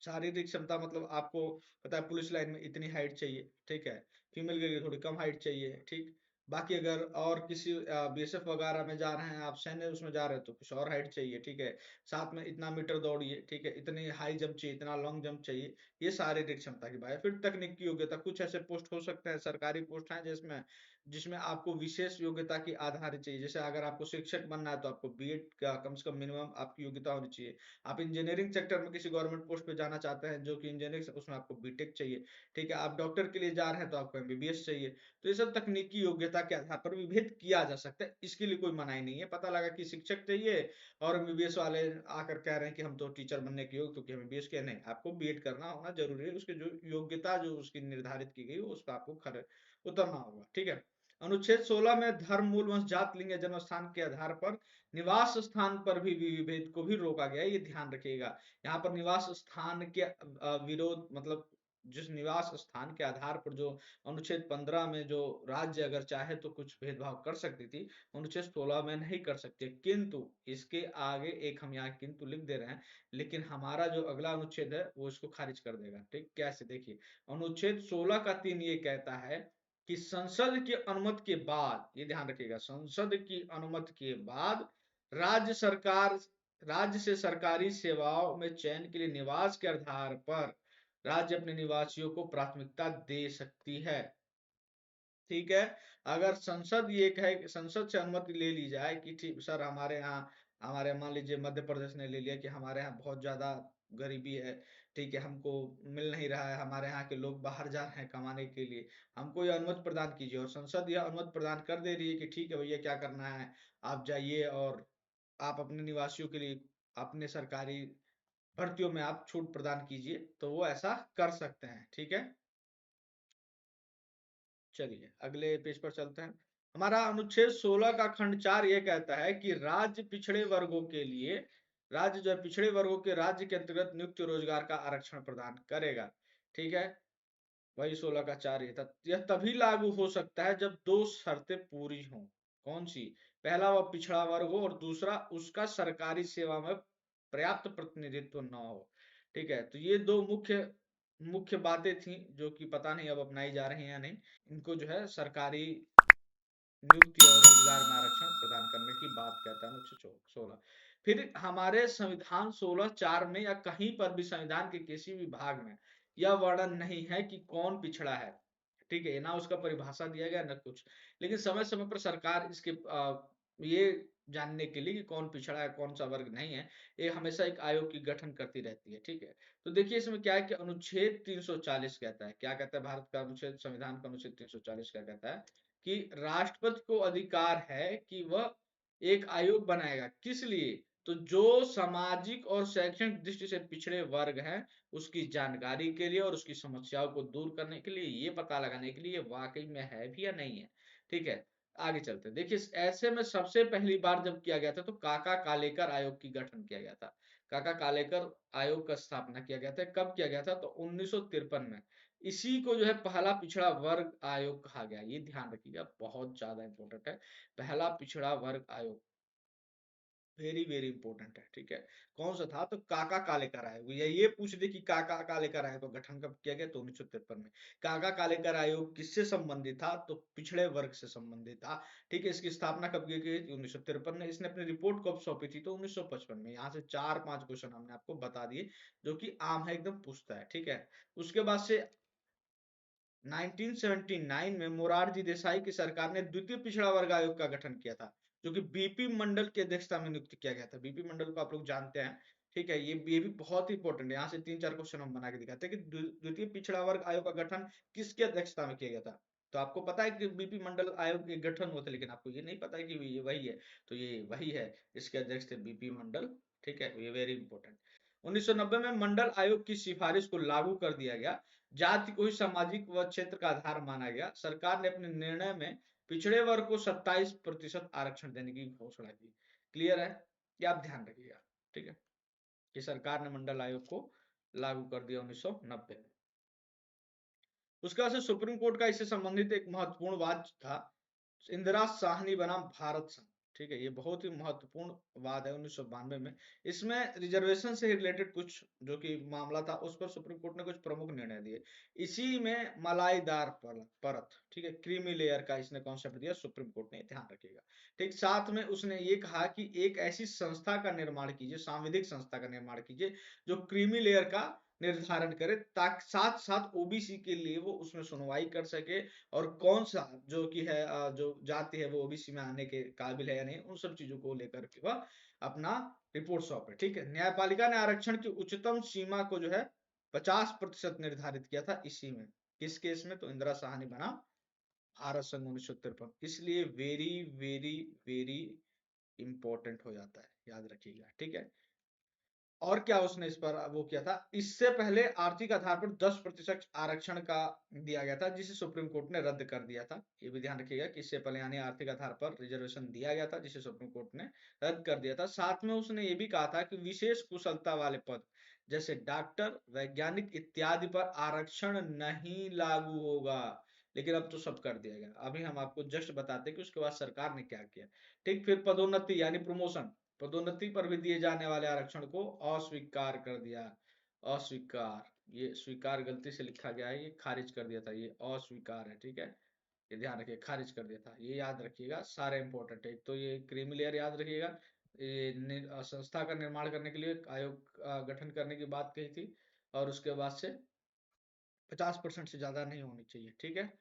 शारीरिक क्षमता मतलब आपको पता है पुलिस लाइन में इतनी हाइट चाहिए, ठीक है। फीमेल के लिए थोड़ी कम हाइट चाहिए, ठीक। बाकी अगर और किसी बीएसएफ वगैरह में जा रहे हैं आप, सैन्य उसमें जा रहे हैं तो कुछ और हाइट चाहिए, ठीक है। साथ में इतना मीटर दौड़िए, ठीक है, इतनी हाई जंप चाहिए, इतना लॉन्ग जंप चाहिए। ये शारीरिक क्षमता की बात है। फिर तकनीकी योग्यता, कुछ ऐसे पोस्ट हो सकते हैं, सरकारी पोस्ट हैं जिसमें जिसमें आपको विशेष योग्यता की आधार चाहिए। जैसे अगर आपको शिक्षक बनना है तो आपको बीएड का कम से कम मिनिमम आपकी योग्यता होनी चाहिए। आप इंजीनियरिंग सेक्टर में किसी गवर्नमेंट पोस्ट पे जाना चाहते हैं जो कि इंजीनियरिंग, उसमें आपको बीटेक चाहिए, ठीक है। आप डॉक्टर के लिए जा रहे हैं तो आपको एमबीबीएस चाहिए। तो ये सब तकनीकी योग्यता के आधार पर विभेद किया जा सकता है, इसके लिए कोई मनाही नहीं है। पता लगा कि शिक्षक चाहिए और एमबीबीएस वाले आकर कह रहे हैं कि हम तो टीचर बनने के योग्य, क्योंकि एमबीबीएस के नहीं, आपको बीएड करना होना जरूरी है। उसकी जो योग्यता जो उसकी निर्धारित की गई उस पर आपको खरे उतरना होगा, ठीक है। अनुच्छेद 16 में धर्म, मूल वंश, जात, लिंग या जन्म स्थान के आधार पर निवास स्थान पर भी विभेद को भी रोका गया है, ये ध्यान रखिएगा। यहाँ पर निवास स्थान के विरोध मतलब जिस निवास स्थान के आधार पर जो अनुच्छेद 15 में जो राज्य अगर चाहे तो कुछ भेदभाव कर सकती थी, अनुच्छेद 16 में नहीं कर सकते। किंतु इसके आगे एक हम यहाँ किंतु लिख दे रहे हैं, लेकिन हमारा जो अगला अनुच्छेद है वो इसको खारिज कर देगा, ठीक। कैसे, देखिए अनुच्छेद 16 का 3 ये कहता है कि संसद की अनुमति के बाद, ये ध्यान रखिएगा, संसद की अनुमति के बाद राज्य सरकार, राज्य से सरकारी सेवाओं में चयन के लिए निवास के आधार पर राज्य अपने निवासियों को प्राथमिकता दे सकती है, ठीक है। अगर संसद ये कहे कि संसद से अनुमति ले ली जाए कि ठीक सर हमारे यहाँ, हमारे मान लीजिए मध्य प्रदेश ने ले लिया कि हमारे यहाँ बहुत ज्यादा गरीबी है, ठीक है, हमको मिल नहीं रहा है, हमारे यहाँ के लोग बाहर जा रहे हैं कमाने के लिए, हमको ये अनुमति प्रदान कीजिए। और संसद यह अनुमति प्रदान कर दे रही है कि ठीक है भैया क्या करना है, आप जाइए और आप अपने निवासियों के लिए अपने सरकारी भर्तियों में आप छूट प्रदान कीजिए, तो वो ऐसा कर सकते हैं, ठीक है। चलिए अगले पेज पर चलते हैं। हमारा अनुच्छेद 16 का खंड 4 ये कहता है कि राज्य पिछड़े वर्गों के लिए, राज्य जो है पिछड़े वर्गों के राज्य के अंतर्गत नियुक्त रोजगार का आरक्षण प्रदान करेगा, ठीक है। वही 16 का 4 ये था। यह तभी लागू हो सकता है जब दो शर्तें पूरी हों। कौन सी? पहला वह पिछड़ा वर्ग हो और दूसरा उसका सरकारी सेवा में पर्याप्त प्रतिनिधित्व न हो, ठीक है। तो ये दो मुख्य मुख्य बातें थी जो कि पता नहीं अब अपनाई जा रही हैं या नहीं। इनको जो है सरकारी नियुक्ति और रोजगार में आरक्षण प्रदान करने की बात कहता है अनुच्छेद 16। फिर हमारे संविधान 16(4) में या कहीं पर भी संविधान के किसी भी भाग में यह वर्णन नहीं है कि कौन पिछड़ा है, ठीक है, ना उसका परिभाषा दिया गया ना कुछ। लेकिन समय समय पर सरकार इसके ये जानने के लिए कि कौन पिछड़ा है कौन सा वर्ग नहीं है, ये हमेशा एक आयोग की गठन करती रहती है, ठीक है। तो देखिए इसमें क्या है कि अनुच्छेद 340 कहता है, क्या कहता है भारत का अनुच्छेद, संविधान का अनुच्छेद 340 क्या कहता है कि राष्ट्रपति को अधिकार है कि वह एक आयोग बनाएगा, किस लिए? तो जो सामाजिक और शैक्षणिक दृष्टि से पिछड़े वर्ग हैं उसकी जानकारी के लिए और उसकी समस्याओं को दूर करने के लिए, ये पता लगाने के लिए वाकई में है भी या नहीं है, ठीक है। आगे चलते हैं। देखिए ऐसे में सबसे पहली बार जब किया गया था तो काका कालेकर आयोग की गठन किया गया था। काका कालेकर आयोग का स्थापना किया गया था। कब किया गया था? तो 1953 में। इसी को जो है पहला पिछड़ा वर्ग आयोग कहा गया, ये ध्यान रखिएगा, बहुत ज्यादा इंपॉर्टेंट है। पहला पिछड़ा वर्ग आयोग वेरी वेरी इंपॉर्टेंट है, ठीक है। कौन सा था? तो काका कालेकर आयोग। या ये पूछ दे कि काका कालेकर आयोग का गठन कब किया गया? तो 1953 में। काका कालेकर आयोग किससे संबंधित था? तो पिछड़े वर्ग से संबंधित था, ठीक है। इसकी स्थापना कब की गई थी? 1953 में। इसने अपनी रिपोर्ट कब सौंपी थी? तो 1955 में। यहाँ से 4-5 क्वेश्चन हमने आपको बता दिए जो कि आम है, एकदम पूछता है, ठीक है। उसके बाद से 1979 में मोरारजी देसाई की सरकार ने द्वितीय पिछड़ा वर्ग आयोग का गठन किया था, जो कि बीपी मंडल की अध्यक्षता में नियुक्त किया गया था। बीपी मंडल को आप लोग जानते हैं, ठीक है। ये भी बहुत इंपॉर्टेंट है। यहाँ से 3-4 क्वेश्चन हम बना के दिखाते हैं कि द्वितीय पिछड़ा वर्ग आयोग का गठन किसकी अध्यक्षता में किया गया था। तो आपको पता है कि बीपी मंडल आयोग के गठन हुआ था, लेकिन आपको ये नहीं पता है कि ये वही है। तो ये वही है, इसके अध्यक्ष थे बीपी मंडल, ठीक है। ये वेरी इंपॉर्टेंट। 1990 में मंडल आयोग की सिफारिश को लागू कर दिया गया। जाति को ही सामाजिक व क्षेत्र का आधार माना गया। सरकार ने अपने निर्णय में पिछड़े वर्ग को 27% आरक्षण देने की घोषणा की। क्लियर है? ये आप ध्यान रखिएगा, ठीक है, कि सरकार ने मंडल आयोग को लागू कर दिया 1990 में। उसके बाद से सुप्रीम कोर्ट का इससे संबंधित एक महत्वपूर्ण वाद था, इंदिरा साहनी बनाम भारत संघ। ठीक है, ये बहुत ही महत्वपूर्ण वाद है 1992 में। इसमें रिजर्वेशन से रिलेटेड कुछ जो कि मामला था, उस पर सुप्रीम कोर्ट ने कुछ प्रमुख निर्णय दिए। इसी में मलाईदार परत, ठीक है, क्रीमी लेयर का इसने कॉन्सेप्ट दिया सुप्रीम कोर्ट ने, ध्यान रखिएगा। ठीक, साथ में उसने ये कहा कि एक ऐसी संस्था का निर्माण कीजिए, सांविधिक संस्था का निर्माण कीजिए, जो क्रीमी लेयर का निर्धारण करे, ताकि साथ साथ ओबीसी के लिए वो उसमें सुनवाई कर सके, और कौन सा जो कि है जो जाति है वो ओबीसी में आने के काबिल है या नहीं, उन सब चीजों को लेकर के वह अपना रिपोर्ट सौंपे। ठीक है, न्यायपालिका ने आरक्षण की उच्चतम सीमा को जो है 50% निर्धारित किया था इसी में। किस केस में? तो इंदिरा साहनी बना भारत संघ 1953। इसलिए वेरी वेरी वेरी इंपॉर्टेंट हो जाता है, याद रखिएगा। ठीक है, और क्या उसने इस पर वो किया था? इससे पहले आर्थिक आधार पर 10% आरक्षण का दिया गया था, जिसे सुप्रीम कोर्ट ने रद्द कर दिया था। ये भी ध्यान रखिएगा कि इससे पहले यानी आर्थिक आधार पर रिजर्वेशन दिया गया था, जिसे सुप्रीम कोर्ट ने रद्द कर दिया था। साथ में उसने ये भी कहा था कि विशेष कुशलता वाले पद जैसे डॉक्टर, वैज्ञानिक इत्यादि पर आरक्षण नहीं लागू होगा। लेकिन अब तो सब कर दिया गया। अभी हम आपको जस्ट बताते हैं कि उसके बाद सरकार ने क्या किया। ठीक, फिर पदोन्नति यानी प्रमोशन, पदोन्नति पर भी दिए जाने वाले आरक्षण को अस्वीकार कर दिया। अस्वीकार, ये स्वीकार गलती से लिखा गया है, ये खारिज कर दिया था, ये अस्वीकार है। ठीक है, ये ध्यान रखिए, खारिज कर दिया था, ये याद रखिएगा, सारे इंपॉर्टेंट है। एक तो ये क्रीमी लेयर याद रखिएगा, ये संस्था का निर्माण करने के लिए आयोग गठन करने की बात कही थी, और उसके बाद से 50% से ज्यादा नहीं होनी चाहिए। ठीक है,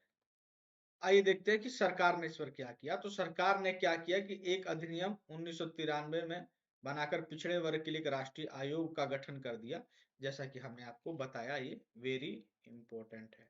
आइए देखते हैं कि सरकार ने इस पर क्या किया। तो सरकार ने क्या किया कि एक अधिनियम 1993 में बनाकर पिछड़े वर्ग के लिए एक राष्ट्रीय आयोग का गठन कर दिया, जैसा कि हमने आपको बताया, ये वेरी इंपॉर्टेंट है।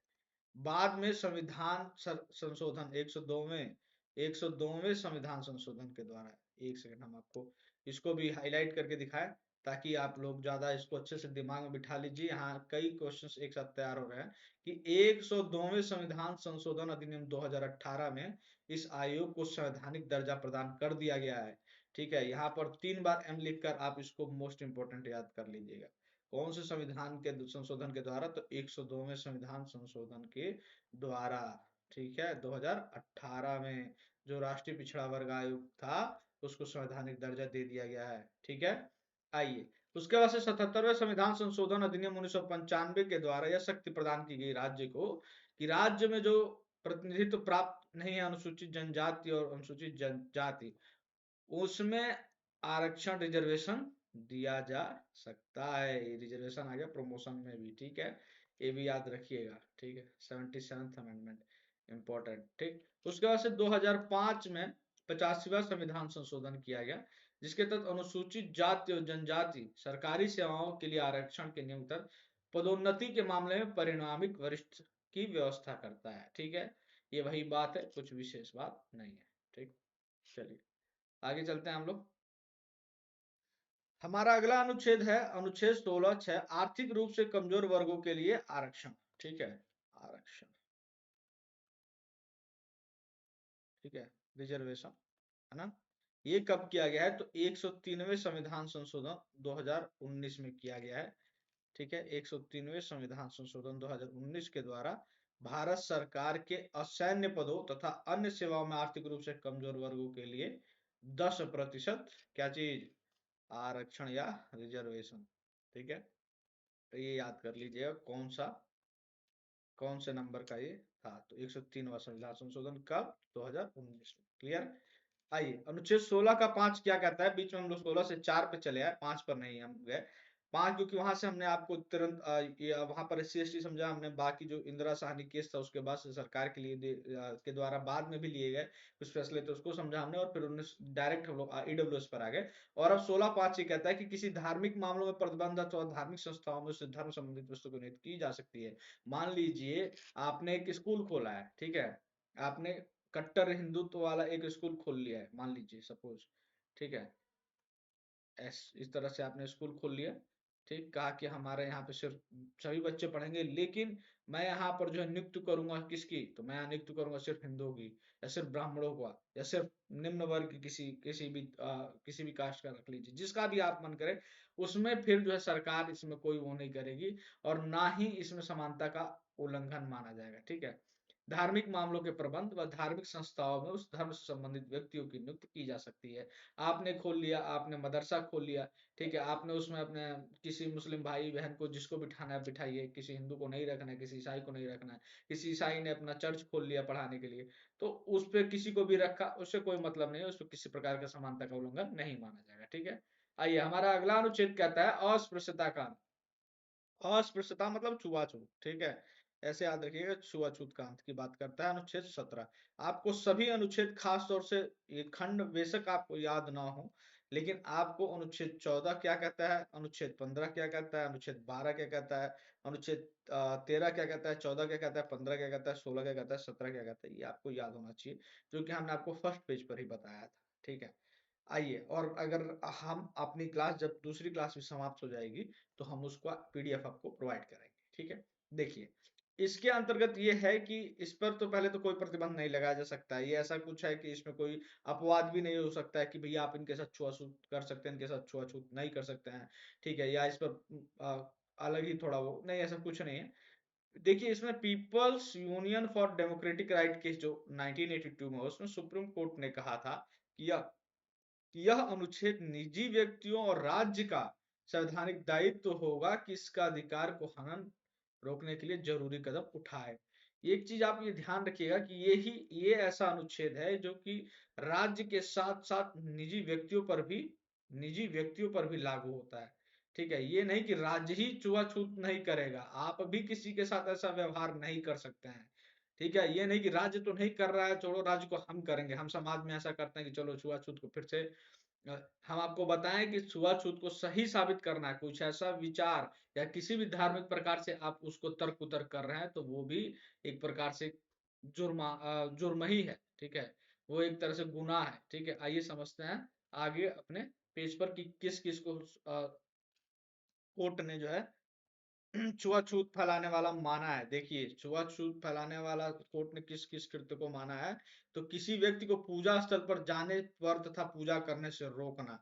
बाद में संविधान संशोधन 102वें संविधान संशोधन के द्वारा, एक सेकंड हम आपको इसको भी हाईलाइट करके दिखाएं, ताकि आप लोग ज्यादा इसको अच्छे से दिमाग में बिठा लीजिए। यहाँ कई क्वेश्चंस एक साथ तैयार हो रहे हैं कि 102वें संविधान संशोधन अधिनियम 2018 में इस आयोग को संवैधानिक दर्जा प्रदान कर दिया गया है। ठीक है, यहाँ पर 3 बार एम लिखकर आप इसको मोस्ट इंपोर्टेंट याद कर लीजिएगा। कौन से संविधान के संशोधन के द्वारा? तो 102वें संविधान संशोधन के द्वारा। ठीक है, 2018 में जो राष्ट्रीय पिछड़ा वर्ग आयोग था, उसको संवैधानिक दर्जा दे दिया गया है। ठीक है, आइए उसके बाद से 77वें संविधान संशोधन अधिनियम 1995 के द्वारा यह शक्ति प्रदान की गई राज्य को कि राज्य में जो प्रतिनिधित्व प्राप्त नहीं है अनुसूचित जनजाति और अनुसूचित जनजाति, उसमें आरक्षण रिजर्वेशन दिया जा सकता है। रिजर्वेशन आ गया प्रमोशन में भी। ठीक है, ये भी याद रखिएगा। ठीक है, 77th अमेंडमेंट इंपॉर्टेंट। ठीक, उसके बाद से 2005 में 85वां संविधान संशोधन किया गया, जिसके तहत अनुसूचित जाति और जनजाति सरकारी सेवाओं के लिए आरक्षण के नियम तहत पदोन्नति के मामले में परिणामिक वरिष्ठ की व्यवस्था करता है। ठीक है, ये वही बात है, कुछ विशेष बात नहीं है। ठीक, चलिए आगे चलते हैं हम लोग। हमारा अगला अनुच्छेद है अनुच्छेद 16(6), आर्थिक रूप से कमजोर वर्गों के लिए आरक्षण। ठीक है, आरक्षण, ठीक है, रिजर्वेशन, है ना। ये कब किया गया है? तो 103वें संविधान संशोधन 2019 में किया गया है। ठीक है, 103वें संविधान संशोधन 2019 के द्वारा भारत सरकार के असैन्य पदों तथा अन्य सेवाओं में आर्थिक रूप से कमजोर वर्गों के लिए 10% क्या चीज? आरक्षण या रिजर्वेशन। ठीक है, तो ये याद कर लीजिएगा कौन से नंबर का ये था। तो 103वां संविधान संशोधन कब? 2019 में। क्लियर। आइए अनुच्छेद 16 का 5 क्या कहता है? बीच में हम लोग 16 से 4 पे चले आए, 5 पर नहीं हम गए। 5 क्योंकि वहां से हमने आपको तुरंत वहां पर SC/ST समझा हमने, बाकी जो इंदिरा साहनी केस था उसके बाद से सरकार के लिए के द्वारा बाद में भी लिए गए कुछ फैसले थे, उसको समझा हमने, और फिर 19 डायरेक्ट हम लोग ईडब्ल्यूएस पर आ गए। और अब 16(5) ये कहता है कि किसी धार्मिक मामलों में प्रतिबंध अथवा धार्मिक संस्थाओं में से धर्म संबंधित वस्तु को नियुक्त की जा सकती है। मान लीजिए आपने एक स्कूल खोला है, ठीक है, आपने कट्टर हिंदुत्व वाला एक स्कूल खोल लिया है, मान लीजिए सपोज, ठीक है, इस तरह से आपने स्कूल खोल लिया। ठीक, कहा कि हमारे यहाँ पे सिर्फ सभी बच्चे पढ़ेंगे, लेकिन मैं यहाँ पर जो है नियुक्त करूंगा किसकी? तो मैं यहाँ नियुक्त करूंगा सिर्फ हिंदुओं की, या सिर्फ ब्राह्मणों का, या सिर्फ निम्न वर्ग किसी किसी भी कास्ट का रख लीजिए, जिसका भी आप मन करे। उसमें फिर जो है सरकार इसमें कोई वो नहीं करेगी, और ना ही इसमें समानता का उल्लंघन माना जाएगा। ठीक है, धार्मिक मामलों के प्रबंध व धार्मिक संस्थाओं में उस धर्म से संबंधित व्यक्तियों की नियुक्ति की जा सकती है। आपने खोल लिया, आपने मदरसा खोल लिया, ठीक है, आपने उसमें अपने किसी मुस्लिम भाई बहन को जिसको बिठाना है बिठाइए, किसी हिंदू को नहीं रखना है, किसी ईसाई को नहीं रखना है, किसी ईसाई ने अपना चर्च खोल लिया पढ़ाने के लिए, तो उस पे किसी को भी रखा, उससे कोई मतलब नहीं है, उसको किसी प्रकार का समानता का उल्लंघन नहीं माना जाएगा। ठीक है, आइए हमारा अगला अनुच्छेद कहता है अस्पृश्यता कांड। अस्पृश्यता मतलब छुआछूत, ठीक है, ऐसे याद रखिएगा, छुआछूत कांड की बात करता है अनुच्छेद 17। आपको सभी अनुच्छेद खास तौर से ये खंड बेशक आपको याद ना हो, लेकिन आपको अनुच्छेद 14 क्या कहता है, अनुच्छेद 15 क्या कहता है, अनुच्छेद 12 क्या कहता है, अनुच्छेद 13 क्या कहता है, 14 क्या कहता है, 15 क्या कहता है, 16 क्या कहता है, 17 क्या कहता है, ये आपको याद होना चाहिए, जो कि हमने आपको फर्स्ट पेज पर ही बताया था। ठीक है, आइए, और अगर हम अपनी क्लास जब दूसरी क्लास भी समाप्त हो जाएगी तो हम उसको पीडीएफ आपको प्रोवाइड करेंगे। ठीक है, देखिए, इसके अंतर्गत ये है कि इस पर तो पहले तो कोई प्रतिबंध नहीं लगाया जा सकता है, ये ऐसा कुछ है कि इसमें कोई अपवाद भी नहीं हो सकता है कि भैया आप इनके साथ छुआछूत कर सकते हैं, इनके साथ छुआछूत नहीं कर सकते हैं, ठीक है, या इस पर अलग ही थोड़ा वो नहीं, ऐसा कुछ नहीं है। देखिए, इसमें people's union for democratic right case जो 1982 में, उसमें सुप्रीम कोर्ट ने कहा था कि यह अनुच्छेद निजी व्यक्तियों और राज्य का संवैधानिक दायित्व होगा कि इसका अधिकार को हनन रोकने के लिए जरूरी कदम उठाए। एक चीज आप ये ध्यान रखिएगा कि ये ऐसा अनुच्छेद है जो कि राज्य के साथ साथ निजी व्यक्तियों पर भी लागू होता है। ठीक है, ये नहीं कि राज्य ही छुआछूत नहीं करेगा, आप भी किसी के साथ ऐसा व्यवहार नहीं कर सकते हैं। ठीक है, ये नहीं कि राज्य तो नहीं कर रहा है, छोड़ो राज्य को हम करेंगे, हम समाज में ऐसा करते हैं कि चलो छुआछूत को फिर से अ, हम आपको बताएं कि छुआछूत को सही साबित करना है, कुछ ऐसा विचार या किसी भी धार्मिक प्रकार से आप उसको तर्क उतर्क कर रहे हैं तो वो भी एक प्रकार से जुर्म ही है। ठीक है, वो एक तरह से गुनाह है। ठीक है, आइए समझते हैं आगे अपने पेज पर कि किस किस को कोर्ट ने जो है छुआछूत फैलाने वाला माना है। देखिए, छुआछूत फैलाने वाला कोर्ट ने किस किस कृत्य को माना है, तो किसी व्यक्ति को पूजा स्थल पर जाने पर तथा पूजा करने से रोकना,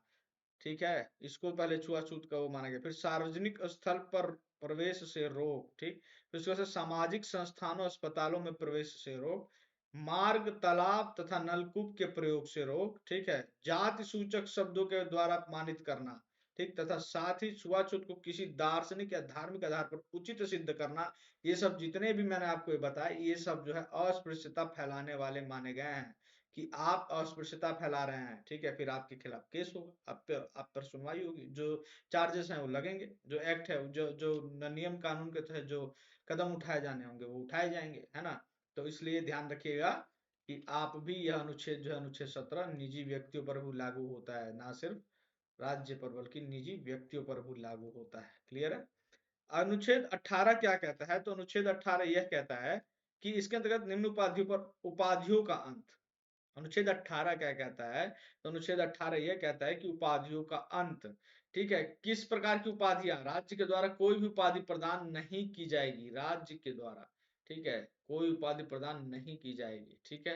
ठीक है, इसको पहले छुआछूत का वो माना गया। फिर सार्वजनिक स्थल पर प्रवेश से रोक, ठीक, फिर उसके बाद से सामाजिक संस्थानों अस्पतालों में प्रवेश से रोक, मार्ग तालाब तथा नलकूप के प्रयोग से रोक, ठीक है, जाति सूचक शब्दों के द्वारा अपमानित करना, ठीक, तथा साथ ही छुआछूत को किसी दार्शनिक या धार्मिक आधार पर उचित सिद्ध करना, ये सब जितने भी मैंने आपको बताए, ये सब जो है अस्पृश्यता फैलाने वाले माने गए हैं कि आप अस्पृश्यता फैला रहे हैं। ठीक है, फिर आपके खिलाफ केस होगा, आप पर सुनवाई होगी, जो चार्जेस हैं वो लगेंगे, जो एक्ट है, जो जो नियम कानून के तहत जो कदम उठाए जाने होंगे वो उठाए जाएंगे, है ना। तो इसलिए ध्यान रखिएगा कि आप भी यह अनुच्छेद जो है अनुच्छेद 17 निजी व्यक्तियों पर भी लागू होता है, ना सिर्फ राज्य पर बल्कि निजी व्यक्तियों पर भी लागू होता है। क्लियर है। अनुच्छेद 18 क्या कहता है, तो अनुच्छेद 18 यह कहता है कि इसके अंतर्गत निम्न उपाधियों पर उपाधियों का अंत। अनुच्छेद 18 क्या कहता है, तो अनुच्छेद 18 यह कहता है कि उपाधियों का अंत, ठीक है, किस प्रकार की उपाधियां, राज्य के द्वारा कोई भी उपाधि प्रदान नहीं की जाएगी, राज्य के द्वारा, ठीक है, कोई उपाधि प्रदान नहीं की जाएगी। ठीक है,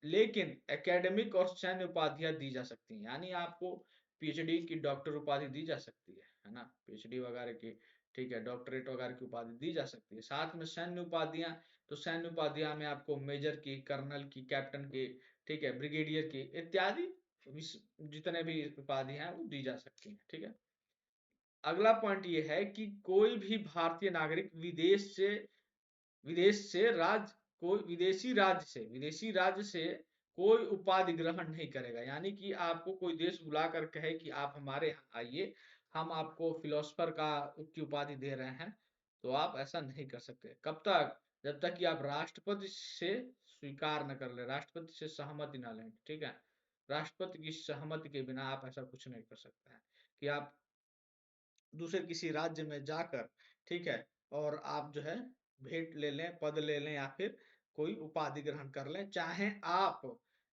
लेकिन एकेडमिक और सैन्य उपाधियां दी जा सकती हैं, यानी आपको पीएचडी की डॉक्टर उपाधि दी जा सकती है ना, पीएचडी वगैरह की, ठीक है, डॉक्टरेट वगैरह की उपाधि दी जा सकती है। साथ में सैन्य उपाधियां, तो सैन्य उपाधियां में आपको मेजर की, कर्नल की, कैप्टन की, ठीक है, ब्रिगेडियर की इत्यादि जितने भी उपाधि हैं वो दी जा सकती हैं। ठीक है, अगला पॉइंट ये है कि कोई भी भारतीय नागरिक विदेश से राज्य कोई विदेशी राज्य से कोई उपाधि ग्रहण नहीं करेगा, यानी कि आपको कोई देश बुलाकर कहे कि आप हमारे यहाँ आइए, हम आपको फिलोसफर का की उपाधि दे रहे हैं, तो आप ऐसा नहीं कर सकते। कब तक, जब तक कि आप राष्ट्रपति से स्वीकार न कर ले, राष्ट्रपति से सहमति ना लें। ठीक है, राष्ट्रपति की सहमति के बिना आप ऐसा कुछ नहीं कर सकते हैं कि आप दूसरे किसी राज्य में जाकर, ठीक है, और आप जो है भेंट ले लें, पद ले लें, या फिर कोई उपाधि ग्रहण कर लें, चाहे आप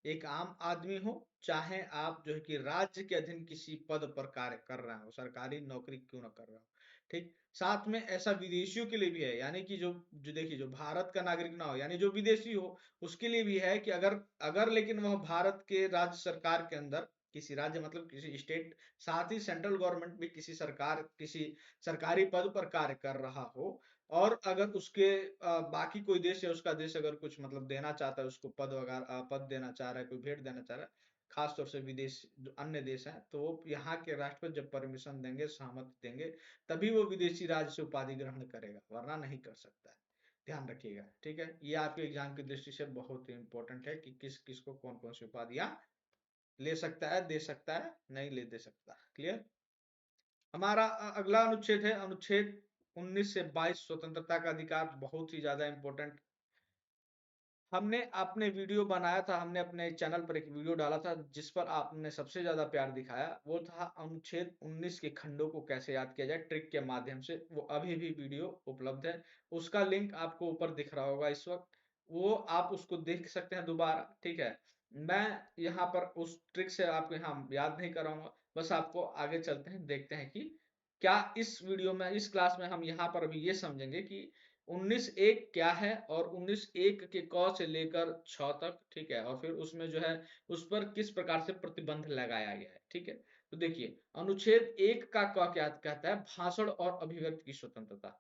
एक आम आदमी हो, चाहे आप जो है कि राज्य के अधीन किसी पद पर कार्य कर रहे हो, सरकारी नौकरी क्यों ना कर रहे हो। ठीक, साथ में ऐसा विदेशियों के लिए भी है, यानी कि जो जो देखिए, जो भारत का नागरिक ना हो, यानी जो विदेशी हो, उसके लिए भी है कि अगर अगर लेकिन वह भारत के राज्य सरकार के अंदर, किसी राज्य मतलब किसी स्टेट, साथ ही सेंट्रल गवर्नमेंट भी किसी सरकारी पद पर कार्य कर रहा हो, और अगर उसके बाकी कोई देश या उसका देश अगर कुछ मतलब देना चाहता है उसको पद वगैरह पद देना चाह रहा है, कोई भेंट देना चाह रहा है, खास तौर से विदेश जो अन्य देश हैं, तो वो यहाँ के राष्ट्रपति जब परमिशन देंगे, सहमति देंगे, तभी वो विदेशी राज्य से उपाधि ग्रहण करेगा, वरना नहीं कर सकता है। ध्यान रखिएगा, ठीक है। ये आपके एग्जाम की दृष्टि से बहुत ही इंपॉर्टेंट है कि किस किस को कौन कौन सी उपाधियां ले सकता है, दे सकता है, नहीं ले दे सकता। क्लियर। हमारा अगला अनुच्छेद है अनुच्छेद 19 से 22, स्वतंत्रता का अधिकार, बहुत ही ज्यादा इंपॉर्टेंट। हमने अपने वीडियो बनाया था, हमने अपने चैनल पर एक वीडियो डाला था जिस पर आपने सबसे ज्यादा प्यार दिखाया, वो था अनुच्छेद 19 के खंडों को कैसे याद किया जाए ट्रिक के माध्यम से। वो अभी भी वीडियो उपलब्ध है, उसका लिंक आपको ऊपर दिख रहा होगा इस वक्त, वो आप उसको देख सकते हैं दोबारा, ठीक है। मैं यहाँ पर उस ट्रिक से आपको यहाँ याद नहीं कराऊंगा, बस आपको आगे चलते हैं, देखते हैं कि क्या इस वीडियो में, इस क्लास में हम यहाँ पर अभी ये समझेंगे कि 19(1) क्या है और 19(1) के क से लेकर 6 तक, ठीक है, और फिर उसमें जो है उस पर किस प्रकार से प्रतिबंध लगाया गया है, ठीक है। तो देखिए अनुच्छेद 1 का क क्या कहता है, भाषण और अभिव्यक्ति की स्वतंत्रता।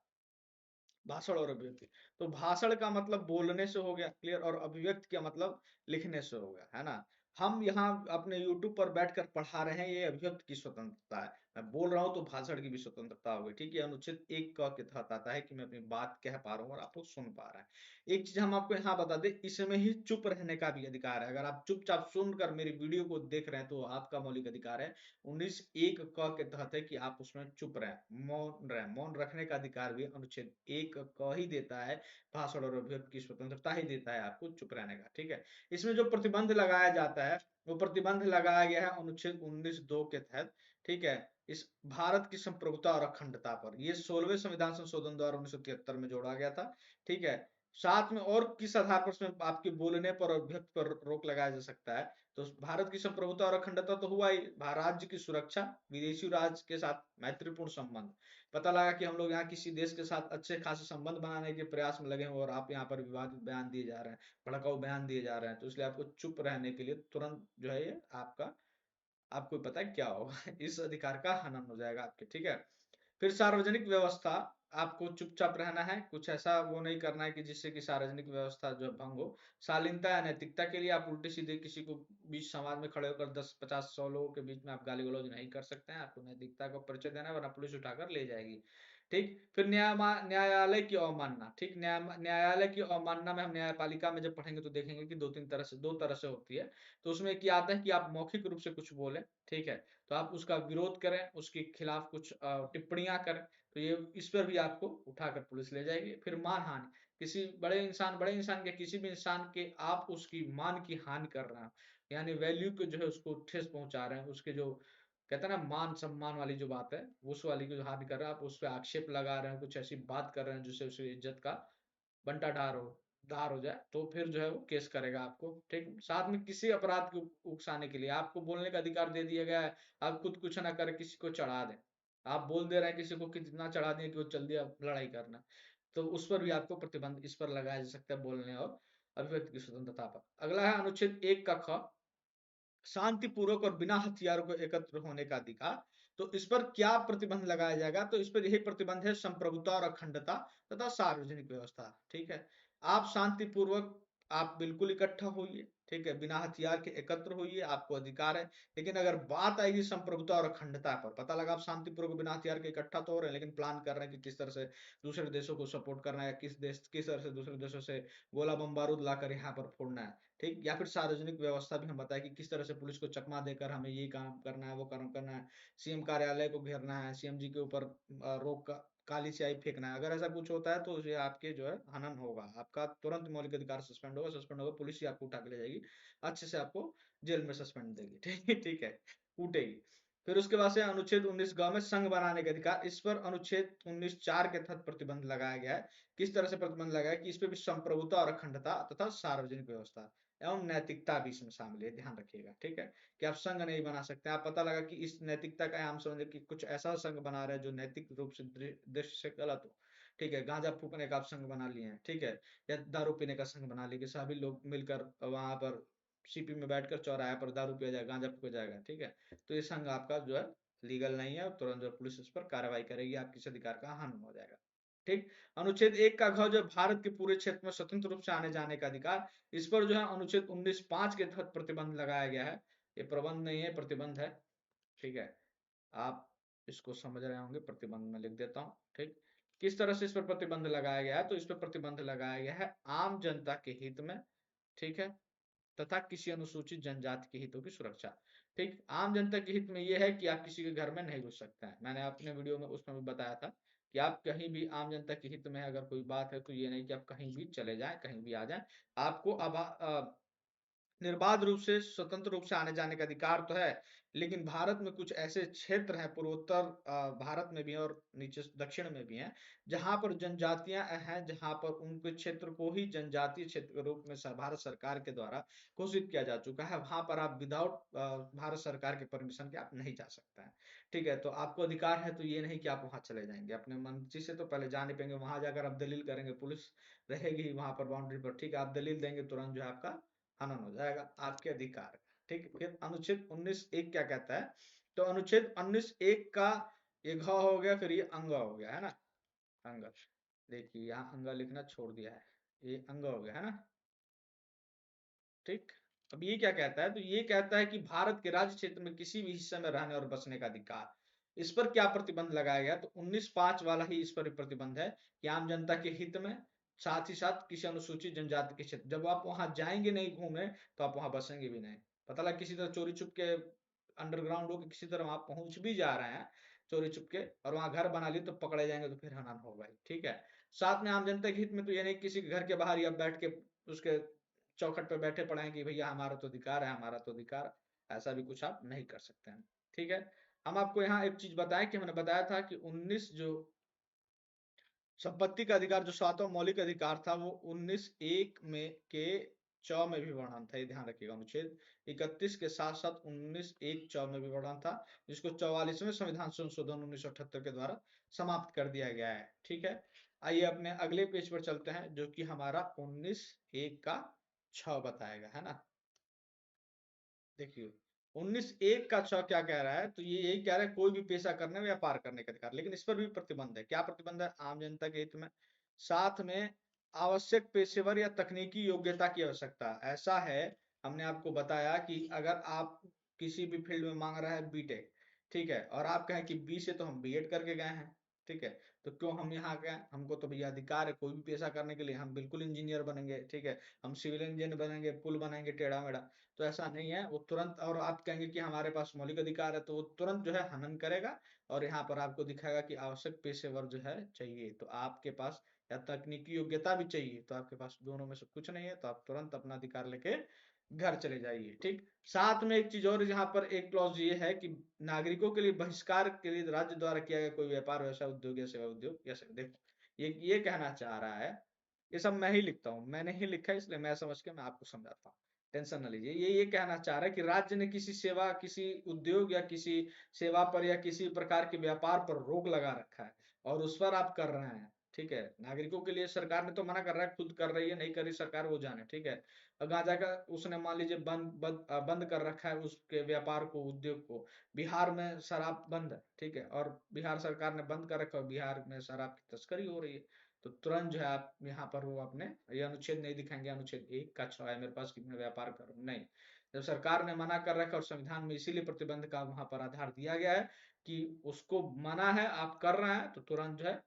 भाषण और अभिव्यक्ति, तो भाषण का मतलब बोलने से हो गया, क्लियर, और अभिव्यक्ति का मतलब लिखने से हो गया, है ना। हम यहाँ अपने YouTube पर बैठकर पढ़ा रहे हैं, ये अभिव्यक्ति की स्वतंत्रता है। मैं बोल रहा हूँ तो भाषण की भी स्वतंत्रता होगी, ठीक है। अनुच्छेद 1 क के तहत आता है कि मैं अपनी बात कह पा रहा हूँ और आप लोग सुन पा रहे हैं। एक चीज हम आपको यहाँ बता दें, इसमें ही चुप रहने का भी अधिकार है। अगर आप चुपचाप सुनकर मेरी वीडियो को देख रहे हैं तो आपका मौलिक अधिकार है। 19(1) क के तहत है कि आप उसमें चुप रहें, मौन रहें। मौन रखने का अधिकार भी अनुच्छेद 1 क ही देता है, भाषण और अभिव्यक्ति की स्वतंत्रता ही देता है आपको चुप रहने का, ठीक है। इसमें जो प्रतिबंध लगाया जाता है वो प्रतिबंध लगाया गया है अनुच्छेद 19(2) के तहत, ठीक है। इस भारत की संप्रभुता और अखंडता पर, ये 16वें संविधान संशोधन द्वारा 1973 में जोड़ा गया था, ठीक है। साथ में और किस आधार पर उसमें आपके बोलने पर और अभिव्यक्ति पर रोक लगाया जा सकता है, तो भारत की संप्रभुता और अखंडता तो हुआ ही, राज्य की सुरक्षा, विदेशी राज्य के साथ मैत्रीपूर्ण संबंध। पता लगा कि हम लोग यहाँ किसी देश के साथ अच्छे खासे संबंध बनाने के प्रयास में लगे हैं और आप यहाँ पर विवादित बयान दिए जा रहे हैं, भड़काऊ बयान दिए जा रहे हैं, तो इसलिए आपको चुप रहने के लिए तुरंत जो है ये आपका, आपको पता है क्या होगा इस अधिकार का हनन हो जाएगा आपके, ठीक है। फिर सार्वजनिक व्यवस्था, आपको चुपचाप रहना है, कुछ ऐसा वो नहीं करना है कि जिससे कि सार्वजनिक व्यवस्था जो भंग हो। शालीनता या नैतिकता के लिए आप उल्टे सीधे किसी को बीच समाज में खड़े होकर 10, 50, 100 लोगों के बीच में आप गाली गलौज नहीं कर सकते हैं, आपको नैतिकता का परिचय देना है वरना पुलिस उठाकर ले जाएगी, ठीक। फिर न्यायालय की अवमानना, ठीक। न्यायालय की अवमानना में हम न्यायपालिका में जब पढ़ेंगे तो देखेंगे कि दो तरह से होती है। तो उसमें क्या आता है कि आप मौखिक रूप से कुछ बोले, ठीक है, तो आप उसका विरोध करें, उसके खिलाफ कुछ टिप्पणियां करें, तो ये इस पर भी आपको उठाकर पुलिस ले जाएगी। फिर मानहानि, किसी बड़े इंसान के, किसी भी इंसान के आप उसकी मान की हानि कर रहे हैं, यानी वैल्यू को जो है उसको ठेस पहुंचा रहे हैं, उसके जो कहते हैं ना मान सम्मान वाली जो बात है, उस वाली को जो हानि कर रहे हैं, आप उस पर आक्षेप लगा रहे हैं, कुछ ऐसी बात कर रहे हैं जिससे उसकी इज्जत का बंटा धार हो जाए, तो फिर जो है वो केस करेगा आपको, ठीक। साथ में किसी अपराध को उकसाने के लिए आपको बोलने का अधिकार दे दिया गया है, आप खुद कुछ ना कर किसी को चढ़ा दें, आप बोल दे रहे हैं किसी को कितना चढ़ा दें कि वो चल दिया लड़ाई करना, तो उस पर भी आपको प्रतिबंध इस पर लगाया जा सकता है, बोलने और अभिव्यक्ति की स्वतंत्रता पर। अगला है अनुच्छेद 1 का ख, शांतिपूर्वक और बिना हथियारों को एकत्र होने का अधिकार। तो इस पर क्या प्रतिबंध लगाया जाएगा, तो इस पर यही प्रतिबंध है, संप्रभुता और अखंडता तथा सार्वजनिक व्यवस्था, ठीक है। आप शांतिपूर्वक आप बिल्कुल इकट्ठा होइए, ठीक है, बिना हथियार के एकत्र होइए, आपको अधिकार है। लेकिन अगर बात आएगी संप्रभुता और अखंडता पर, पता लगा आप शांतिपूर्वक बिना हथियार के इकट्ठा तो हो रहे हैं लेकिन प्लान कर रहे हैं कि किस तरह से दूसरे देशों को सपोर्ट करना है, किस तरह से दूसरे देशों से गोला बम बारूद लाकर यहाँ पर फोड़ना है, ठीक। या फिर सार्वजनिक व्यवस्था भी हम बताएं कि किस तरह से पुलिस को चकमा देकर हमें ये काम करना है, वो काम करना है, सीएम कार्यालय को घेरना है, सीएम जी के ऊपर रोक का काली स्याही फेंकना है। अगर ऐसा कुछ होता है तो ये आपके जो है हनन होगा, आपका तुरंत मौलिक अधिकार सस्पेंड होगा, पुलिस ही आपको उठा के ले जाएगी, अच्छे से आपको जेल में सस्पेंड देगी, ठीक है, ठीक है, कूटेगी। फिर उसके बाद से अनुच्छेद 19 ग में संघ बनाने का अधिकार, इस पर अनुच्छेद 19(4) के तहत प्रतिबंध लगाया गया है। किस तरह से प्रतिबंध लगाया है कि इस पे भी संप्रभुता और अखंडता तथा सार्वजनिक व्यवस्था एवं नैतिकता भी इसमें शामिल है, ध्यान रखिएगा, ठीक है, कि आप संघ नहीं बना सकते। आप पता लगा कि इस नैतिकता का हम समझे कि कुछ ऐसा संघ बना रहे हैं जो नैतिक रूप से दृष्टि से गलत हो, ठीक है, गांजा फूकने का आप संघ बना लिए हैं, ठीक है, या दारू पीने का संघ बना लिए कि सभी लोग मिलकर वहां पर सीपी में बैठकर चौराहे पर दारू पिया जाएगा, गांजा फूका जाएगा, ठीक है, तो ये संघ आपका जो है लीगल नहीं है, तुरंत जो पुलिस उस पर कार्रवाई करेगी, आपके इस अधिकार का हनन हो जाएगा। ठीक। अनुच्छेद 1 का घ जो है भारत के पूरे क्षेत्र में स्वतंत्र रूप से आने जाने का अधिकार, इस पर जो है अनुच्छेद 19(5) के तहत प्रतिबंध लगाया गया है। ये प्रबंध नहीं है, प्रतिबंध है। ठीक है, आप इसको समझ रहे होंगे, प्रतिबंध में लिख देता हूँ। ठीक, किस तरह से इस पर प्रतिबंध लगाया गया है? तो इस पर प्रतिबंध लगाया गया है आम जनता के हित में, ठीक है, तथा किसी अनुसूचित जनजाति के हितों की सुरक्षा। ठीक, आम जनता के हित में यह है कि आप किसी के घर में नहीं घुस सकते हैं। मैंने अपने वीडियो में उसमें भी बताया था कि आप कहीं भी, आम जनता के हित में अगर कोई बात है तो ये नहीं कि आप कहीं भी चले जाएं, कहीं भी आ जाएं। आपको अब निर्बाध रूप से, स्वतंत्र रूप से आने जाने का अधिकार तो है, लेकिन भारत में कुछ ऐसे क्षेत्र हैं, पूर्वोत्तर भारत में भी हैं और नीचे दक्षिण में भी हैं, जहां पर जनजातियां हैं, जहां पर उनके क्षेत्र को ही जनजातीय क्षेत्र के रूप में भारत सरकार के द्वारा घोषित किया जा चुका है। वहां पर आप विदाउट भारत सरकार के परमिशन के आप नहीं जा सकते हैं। ठीक है, तो आपको अधिकार है, तो ये नहीं कि आप वहां चले जाएंगे अपने मर्जी से, तो पहले जा नहीं पाएंगे। वहां जाकर आप दलील करेंगे, पुलिस रहेगी वहां पर बाउंड्री पर, ठीक है, आप दलील देंगे, तुरंत जो है आपका हनन हो जाएगा आपके अधिकार का। ठीक, फिर अनुच्छेद 19(1) क्या कहता है? तो अनुच्छेद 19(1) का ये घ हो गया, फिर ये अंग हो गया, है ना, अंग। देखिए यहाँ अंग लिखना छोड़ दिया है, ये अंग हो गया, है ना। ठीक, अब ये क्या कहता है? तो ये कहता है कि भारत के राज्य क्षेत्र में किसी भी हिस्से में रहने और बसने का अधिकार। इस पर क्या प्रतिबंध लगाया गया? तो 19(5) वाला ही इस पर प्रतिबंध है कि आम जनता के हित में, साथ ही साथ किसी अनुसूचित जनजाति के क्षेत्र, जब आप वहां जाएंगे नहीं घूमने, तो आप वहां बसेंगे भी नहीं। पता लगा किसी तरह चोरी छुप के, अंडरग्राउंड हो के किसी तरह वहां पहुंच भी जा रहे हैं चोरी छुप के, और वहां घर बना लिए, तो पकड़े जाएंगे, तो फिर हनन होगा ही। ठीक है, साथ में आम जनता के हित में तो ये नहीं किसी के घर के बाहर या बैठ के उसके चौखट पे बैठे पड़े हैं कि भैया हमारा तो अधिकार है, हमारा तो अधिकार, ऐसा भी कुछ आप नहीं कर सकते हैं। ठीक है, हम आपको यहाँ एक चीज बताएं कि हमने बताया था कि 19 जो संपत्ति का अधिकार, जो सातवां मौलिक अधिकार था, वो 19(1) में के च में भी वर्णन था। ये ध्यान रखिएगा, अनुच्छेद 31 के साथ साथ 19(1) च में भी वर्णन था, जिसको 44वें संविधान संशोधन 1978 के द्वारा समाप्त कर दिया गया है। ठीक है, आइए अपने अगले पेज पर चलते हैं, जो कि हमारा 19(1) का छ बताएगा, है ना। देखिए 19(1) का छ क्या कह रहा है? तो ये यही कह रहा है, कोई भी पेशा करने, व्यापार करने का अधिकार, लेकिन इस पर भी प्रतिबंध है। क्या प्रतिबंध है? आम जनता के हित में, साथ में आवश्यक पेशेवर या तकनीकी योग्यता की आवश्यकता। ऐसा है, हमने आपको बताया कि अगर आप किसी भी फील्ड में मांग रहा है बीटेक, ठीक है, और आप कहें कि बी से तो हम बीएड करके गए हैं, ठीक है, तो क्यों हम यहाँ गए? हमको तो भैया अधिकार है कोई भी पेशा करने के लिए, हम बिल्कुल इंजीनियर बनेंगे, ठीक है, हम सिविल इंजीनियर बनेंगे, पुल बनाएंगे टेढ़ा मेढ़ा। तो ऐसा नहीं है, वो तुरंत, और आप कहेंगे कि हमारे पास मौलिक अधिकार है, तो वो तुरंत जो है हनन करेगा, और यहाँ पर आपको दिखाएगा कि आवश्यक पेशेवर जो है चाहिए, तो आपके पास या तकनीकी योग्यता भी चाहिए, तो आपके पास दोनों में से कुछ नहीं है, तो आप तुरंत अपना अधिकार लेके घर चले जाइए। ठीक, साथ में एक चीज और, यहाँ पर एक क्लॉज ये है कि नागरिकों के लिए बहिष्कार के लिए राज्य द्वारा किया गया कोई व्यापार, व्यवसाय, उद्योग या सेवा उद्योग या देखो, ये कहना चाह रहा है, ये सब मैं ही लिखता हूँ, मैंने ही लिखा है, इसलिए मैं समझ के मैं आपको समझाता हूँ, टेंशन न लीजिए। ये कहना चाह रहा है कि राज्य ने किसी सेवा, किसी उद्योग या किसी सेवा पर या किसी प्रकार के व्यापार पर रोक लगा रखा है, और उस पर आप कर रहे हैं। ठीक है, नागरिकों के लिए सरकार ने तो मना कर रहा है, खुद कर रही है, नहीं कर रही सरकार वो जाने। ठीक है, गांजा का उसने मान लीजिए बंद कर रखा है उसके व्यापार को, उद्योग को। बिहार में शराब बंद है, ठीक है, और बिहार सरकार ने बंद कर रखा है, बिहार में शराब की तस्करी हो रही है, तो तुरंत जो है आप यहाँ पर वो अपने, ये अनुच्छेद नहीं दिखाएंगे, अनुच्छेद 1 का 6 है मेरे पास कि मैं व्यापार करूँ, नहीं। जब सरकार ने मना कर रखा, और संविधान में इसीलिए प्रतिबंध का वहां पर आधार दिया गया है कि उसको मना है, आप कर रहे हैं, तो तुरंत जो है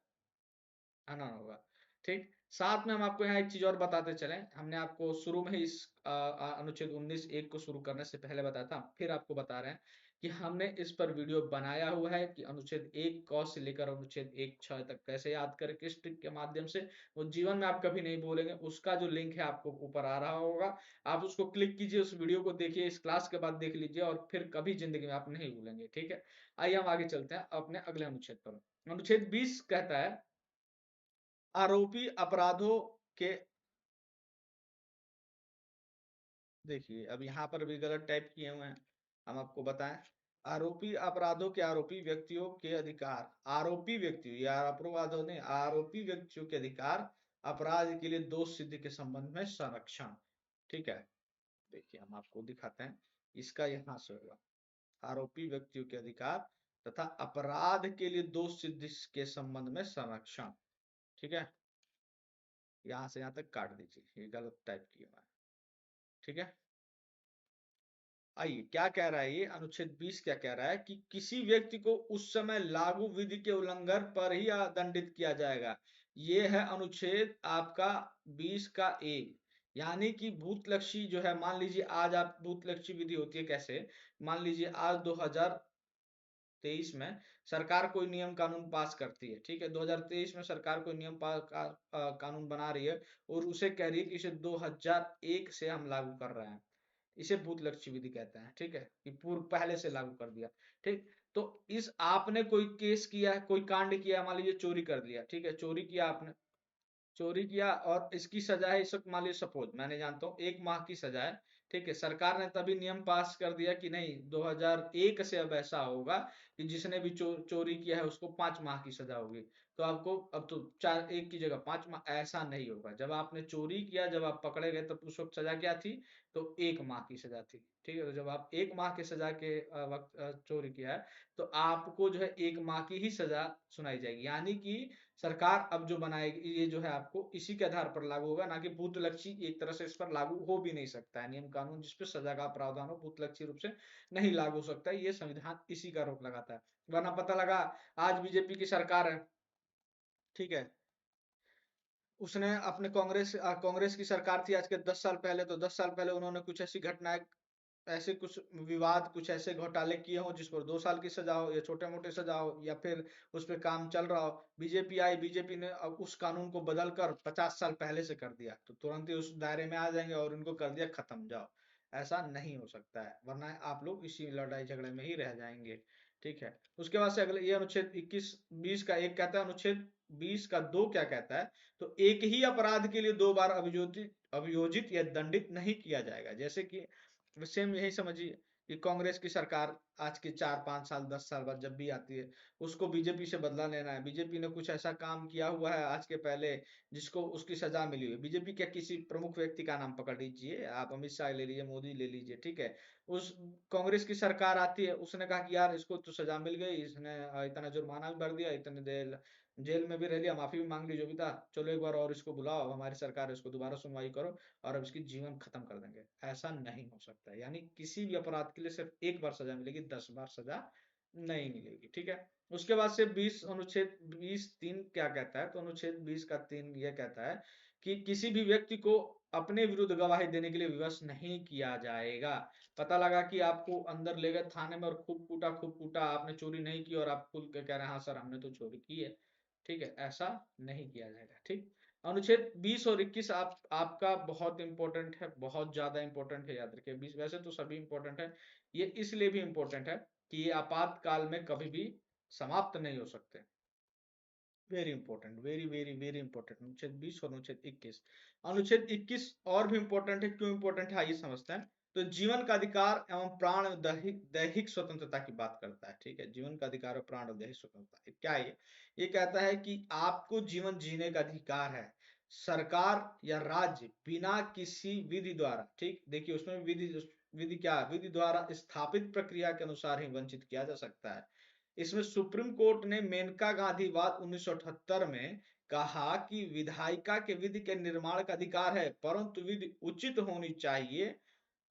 आना होगा। ठीक, साथ में हम आपको यहाँ एक चीज और बताते चले, हमने आपको शुरू में ही इस अनुच्छेद 19(1) को शुरू करने से पहले बताया था, फिर आपको बता रहे हैं कि हमने इस पर वीडियो बनाया हुआ है कि अनुच्छेद 1 क से लेकर अनुच्छेद 1 6 तक कैसे याद करें, किस ट्रिक के माध्यम से, वो जीवन में आप कभी नहीं भूलेंगे। उसका जो लिंक है आपको ऊपर आ रहा होगा, आप उसको क्लिक कीजिए, उस वीडियो को देखिए, इस क्लास के बाद देख लीजिए, और फिर कभी जिंदगी में आप नहीं भूलेंगे। ठीक है, आइए हम आगे चलते हैं अपने अगले अनुच्छेद पर। अनुच्छेद 20 कहता है, आरोपी अपराधों के, देखिए अब यहाँ पर भी गलत टाइप किए हुए हैं, हम आपको बताएं, आरोपी अपराधों के आरोपी व्यक्तियों के अधिकार, आरोपी व्यक्तियों या अपराधों ने, आरोपी व्यक्तियों के अधिकार, अपराध के लिए दोष सिद्धि के संबंध में संरक्षण। ठीक है, देखिए हम आपको दिखाते हैं, इसका यहाँ से होगा, आरोपी व्यक्तियों के अधिकार तथा अपराध के लिए दोष सिद्धि के संबंध में संरक्षण। ठीक है, यहाँ से यहाँ तक काट दीजिए, ये गलत टाइप किया हुआ है। ठीक है, आइए क्या कह रहा है ये अनुच्छेद 20 क्या कह रहा है कि किसी व्यक्ति को उस समय लागू विधि के उल्लंघन पर ही दंडित किया जाएगा। ये है अनुच्छेद आपका 20 का ए। यानी कि भूतलक्षी जो है, मान लीजिए आज आप भूतलक्षी विधि होती है कैसे, मान लीजिए आज 2023 में सरकार कोई नियम कानून पास करती है, ठीक है, 2023 में सरकार कोई नियम कानून बना रही है और उसे कह रही है कि इसे 2001 से हम लागू कर रहे हैं, इसे भूतलक्षी विधि कहते हैं। ठीक है, कि पूर्व पहले से लागू कर दिया। ठीक, तो इस आपने कोई केस किया है, कोई कांड किया, मान लीजिए चोरी कर दिया, ठीक है, चोरी किया आपने, चोरी किया और इसकी सजा है, इस वक्त मान लीजिए सपोज मैंने जानता हूँ 1 माह की सजा है। ठीक है, सरकार ने तभी नियम पास कर दिया कि नहीं 2001 से अब ऐसा होगा कि जिसने भी चोरी किया है उसको 5 माह की सजा होगी। तो आपको अब तो 1 की जगह 5 माह, ऐसा नहीं होगा। जब आपने चोरी किया, जब आप पकड़े गए तब उस वक्त सजा क्या थी, तो 1 माह की सजा थी। ठीक है, तो जब आप 1 माह की सजा के वक्त चोरी किया है तो आपको जो है 1 माह की ही सजा सुनाई जाएगी। यानी कि सरकार अब जो बनाएगी ये जो है आपको इसी के आधार पर लागू होगा, ना कि भूतलक्षी एक तरह से इस पर लागू हो भी नहीं सकता है। नियम कानून जिसपे सजा का प्रावधान हो भूतलक्षी रूप से नहीं लागू हो सकता है, ये संविधान इसी का रोक लगाता है। वरना पता लगा आज बीजेपी की सरकार है, ठीक है, उसने अपने कांग्रेस की सरकार थी आज के 10 साल पहले, तो 10 साल पहले उन्होंने कुछ ऐसी घटनाएं, ऐसे कुछ विवाद, कुछ ऐसे घोटाले किए हो जिस पर 2 साल की सजा हो या छोटे मोटे सजा हो या फिर उस पर काम चल रहा हो, बीजेपी आई, बीजेपी ने अब उस कानून को बदल कर 50 साल पहले से कर दिया, तो तुरंत ही उस दायरे में आ जाएंगे और उनको कर दिया खत्म, जाओ। ऐसा नहीं हो सकता है, वरना आप लोग इसी लड़ाई झगड़े में ही रह जाएंगे। ठीक है, उसके बाद से अगले ये अनुच्छेद 21 20 का 1 कहता है, अनुच्छेद 20 का 2 क्या कहता है, तो एक ही अपराध के लिए 2 बार अभियोजित या दंडित नहीं किया जाएगा। जैसे कि सेम यही समझिए कि कांग्रेस की सरकार आज के 4 5 साल 10 साल बाद जब भी आती है, उसको बीजेपी से बदला लेना है। बीजेपी ने कुछ ऐसा काम किया हुआ है आज के पहले जिसको उसकी सजा मिली हुई है, बीजेपी के किसी प्रमुख व्यक्ति का नाम पकड़ लीजिए आप, अमित शाह ले लीजिए, मोदी ले लीजिए, ठीक है, उस कांग्रेस की सरकार आती है, उसने कहा कि यार इसको तो सजा मिल गई, इसने इतना जुर्माना भी भर दिया, इतने देर जेल में भी रह लिया, माफी भी मांग ली, जो भी था, चलो एक बार और इसको बुलाओ, हमारी सरकार है, इसको दोबारा सुनवाई करो और अब इसकी जीवन खत्म कर देंगे। ऐसा नहीं हो सकता है, यानी किसी भी अपराध के लिए सिर्फ 1 बार सजा मिलेगी, 10 बार सजा नहीं मिलेगी। ठीक है, उसके बाद से 20 अनुच्छेद 20(3) क्या कहता है, तो अनुच्छेद 20 का 3 यह कहता है कि किसी भी व्यक्ति को अपने विरुद्ध गवाही देने के लिए विवश नहीं किया जाएगा। पता लगा कि आपको अंदर ले गए थाने में और खूब कूटा, आपने चोरी नहीं की और आप खुल के कह रहे हैं हाँ सर हमने तो चोरी की है। ठीक है, ऐसा नहीं किया जाएगा। ठीक, अनुच्छेद 20 और 21 आपका बहुत इंपॉर्टेंट है, बहुत ज्यादा इंपॉर्टेंट है, याद रखिए। 20 वैसे तो सभी इंपॉर्टेंट है, ये इसलिए भी इंपॉर्टेंट है कि ये आपातकाल में कभी भी समाप्त नहीं हो सकते। Very important, very very very important, अनुच्छेद 20 और अनुच्छेद 21। अनुच्छेद 21 और भी इंपॉर्टेंट है, क्यों इंपॉर्टेंट है आइए समझते हैं। तो जीवन का अधिकार एवं प्राण दैहिक स्वतंत्रता की बात करता है। ठीक है, जीवन का अधिकार और प्राण और दैहिक स्वतंत्रता क्या है ये कहता है कि आपको जीवन जीने का अधिकार है। सरकार या राज्य बिना किसी विधि द्वारा, ठीक देखिए उसमें विधि, विधि क्या है, विधि द्वारा स्थापित प्रक्रिया के अनुसार ही वंचित किया जा सकता है। इसमें सुप्रीम कोर्ट ने मेनका गांधी वाद 1978 में कहा कि विधायिका के विधि के निर्माण का अधिकार है, परंतु विधि उचित होनी चाहिए।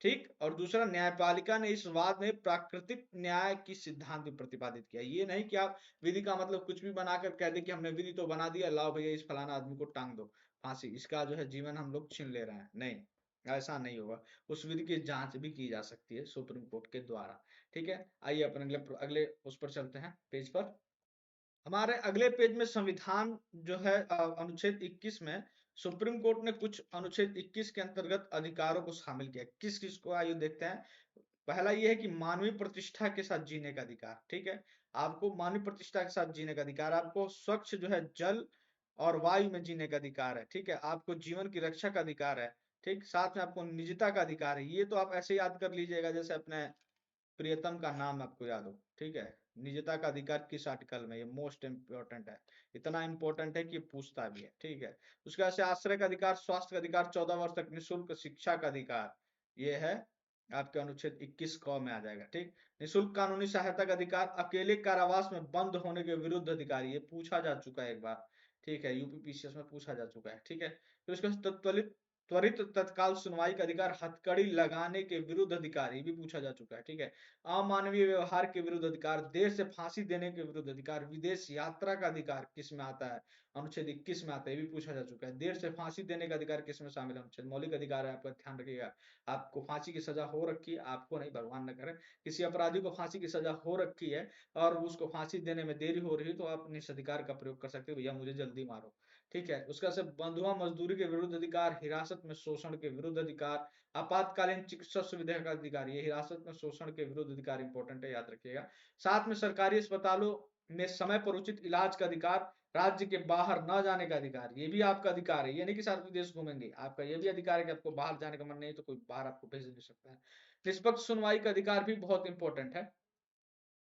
ठीक, और दूसरा, न्यायपालिका ने इस वाद में प्राकृतिक न्याय की सिद्धांत भी प्रतिपादित किया। ये नहीं कि आप विधि का मतलब कुछ भी बनाकर कह दे कि हमने विधि तो बना दिया, लाओ भैया इस फलाना आदमी को टांग दो फांसी, इसका जो है जीवन हम लोग छीन ले रहे हैं, नहीं, ऐसा नहीं होगा। उस विधि की जांच भी की जा सकती है सुप्रीम कोर्ट के द्वारा। ठीक है, आइए अपन अगले अगले उस पर चलते हैं, पेज पर। हमारे अगले पेज में संविधान जो है अनुच्छेद 21 में सुप्रीम कोर्ट ने कुछ अनुच्छेद 21 के अंतर्गत अधिकारों को शामिल किया। किस किस को, आइए देखते हैं। पहला यह है कि मानवीय प्रतिष्ठा के साथ जीने का अधिकार। ठीक है, आपको मानवीय प्रतिष्ठा के साथ जीने का अधिकार, आपको स्वच्छ जो है जल और वायु में जीने का अधिकार है। ठीक है, आपको जीवन की रक्षा का अधिकार है। ठीक, साथ में आपको निजता का अधिकार है। ये तो आप ऐसे याद कर लीजिएगा जैसे अपने प्रियतम का नाम आपको याद हो। ठीक है, निजता का अधिकार किस आर्टिकल में, ये मोस्ट इंपोर्टेंट है, इतना इंपॉर्टेंट है कि पूछता भी है। ठीक है, उसके बाद से आश्रय का अधिकार, स्वास्थ्य का अधिकार, 14 वर्ष तक निःशुल्क शिक्षा का अधिकार, ये है आपके अनुच्छेद 21 क में आ जाएगा। ठीक, निःशुल्क कानूनी सहायता का अधिकार, अकेले कारावास में बंद होने के विरुद्ध अधिकार, ये पूछा जा चुका है एक बार। ठीक है, यूपीपीसीएस में पूछा जा चुका है। ठीक है, फिर उसके बाद त्वरित त्वरित तत्काल सुनवाई का अधिकार, हथकड़ी लगाने के विरुद्ध अधिकार, ये भी पूछा जा चुका है। ठीक है, अमानवीय व्यवहार के विरुद्ध अधिकार, देर से फांसी देने के विरुद्ध अधिकार, विदेश यात्रा का अधिकार किस में आता है, अनुच्छेद 21 में आता है, ये भी पूछा जा चुका है। देर से फांसी देने का अधिकार किस में शामिल है, अनुच्छेद मौलिक अधिकार है, आपका ध्यान रखिएगा। आपको फांसी की सजा हो रखी है, आपको नहीं, भगवान न करे, किसी अपराधी को फांसी की सजा हो रखी है और उसको फांसी देने में देरी हो रही है, तो आप अपने इस अधिकार का प्रयोग कर सकते हो, भैया मुझे जल्दी मारो। ठीक है, उसका से बंधुआ मजदूरी के विरुद्ध अधिकार, हिरासत में शोषण के विरुद्ध अधिकार, आपातकालीन चिकित्सा सुविधा का अधिकार, ये हिरासत में शोषण के विरुद्ध अधिकार इंपॉर्टेंट है, याद रखिएगा। साथ में सरकारी अस्पतालों में समय पर उचित इलाज का अधिकार, राज्य के बाहर न जाने का अधिकार, ये भी आपका अधिकार है, ये नहीं कि सारे विदेश घूमेंगे, आपका ये भी अधिकार है कि आपको बाहर जाने का मन नहीं तो कोई बाहर आपको भेज नहीं सकता है। निष्पक्ष सुनवाई का अधिकार भी बहुत इंपॉर्टेंट है,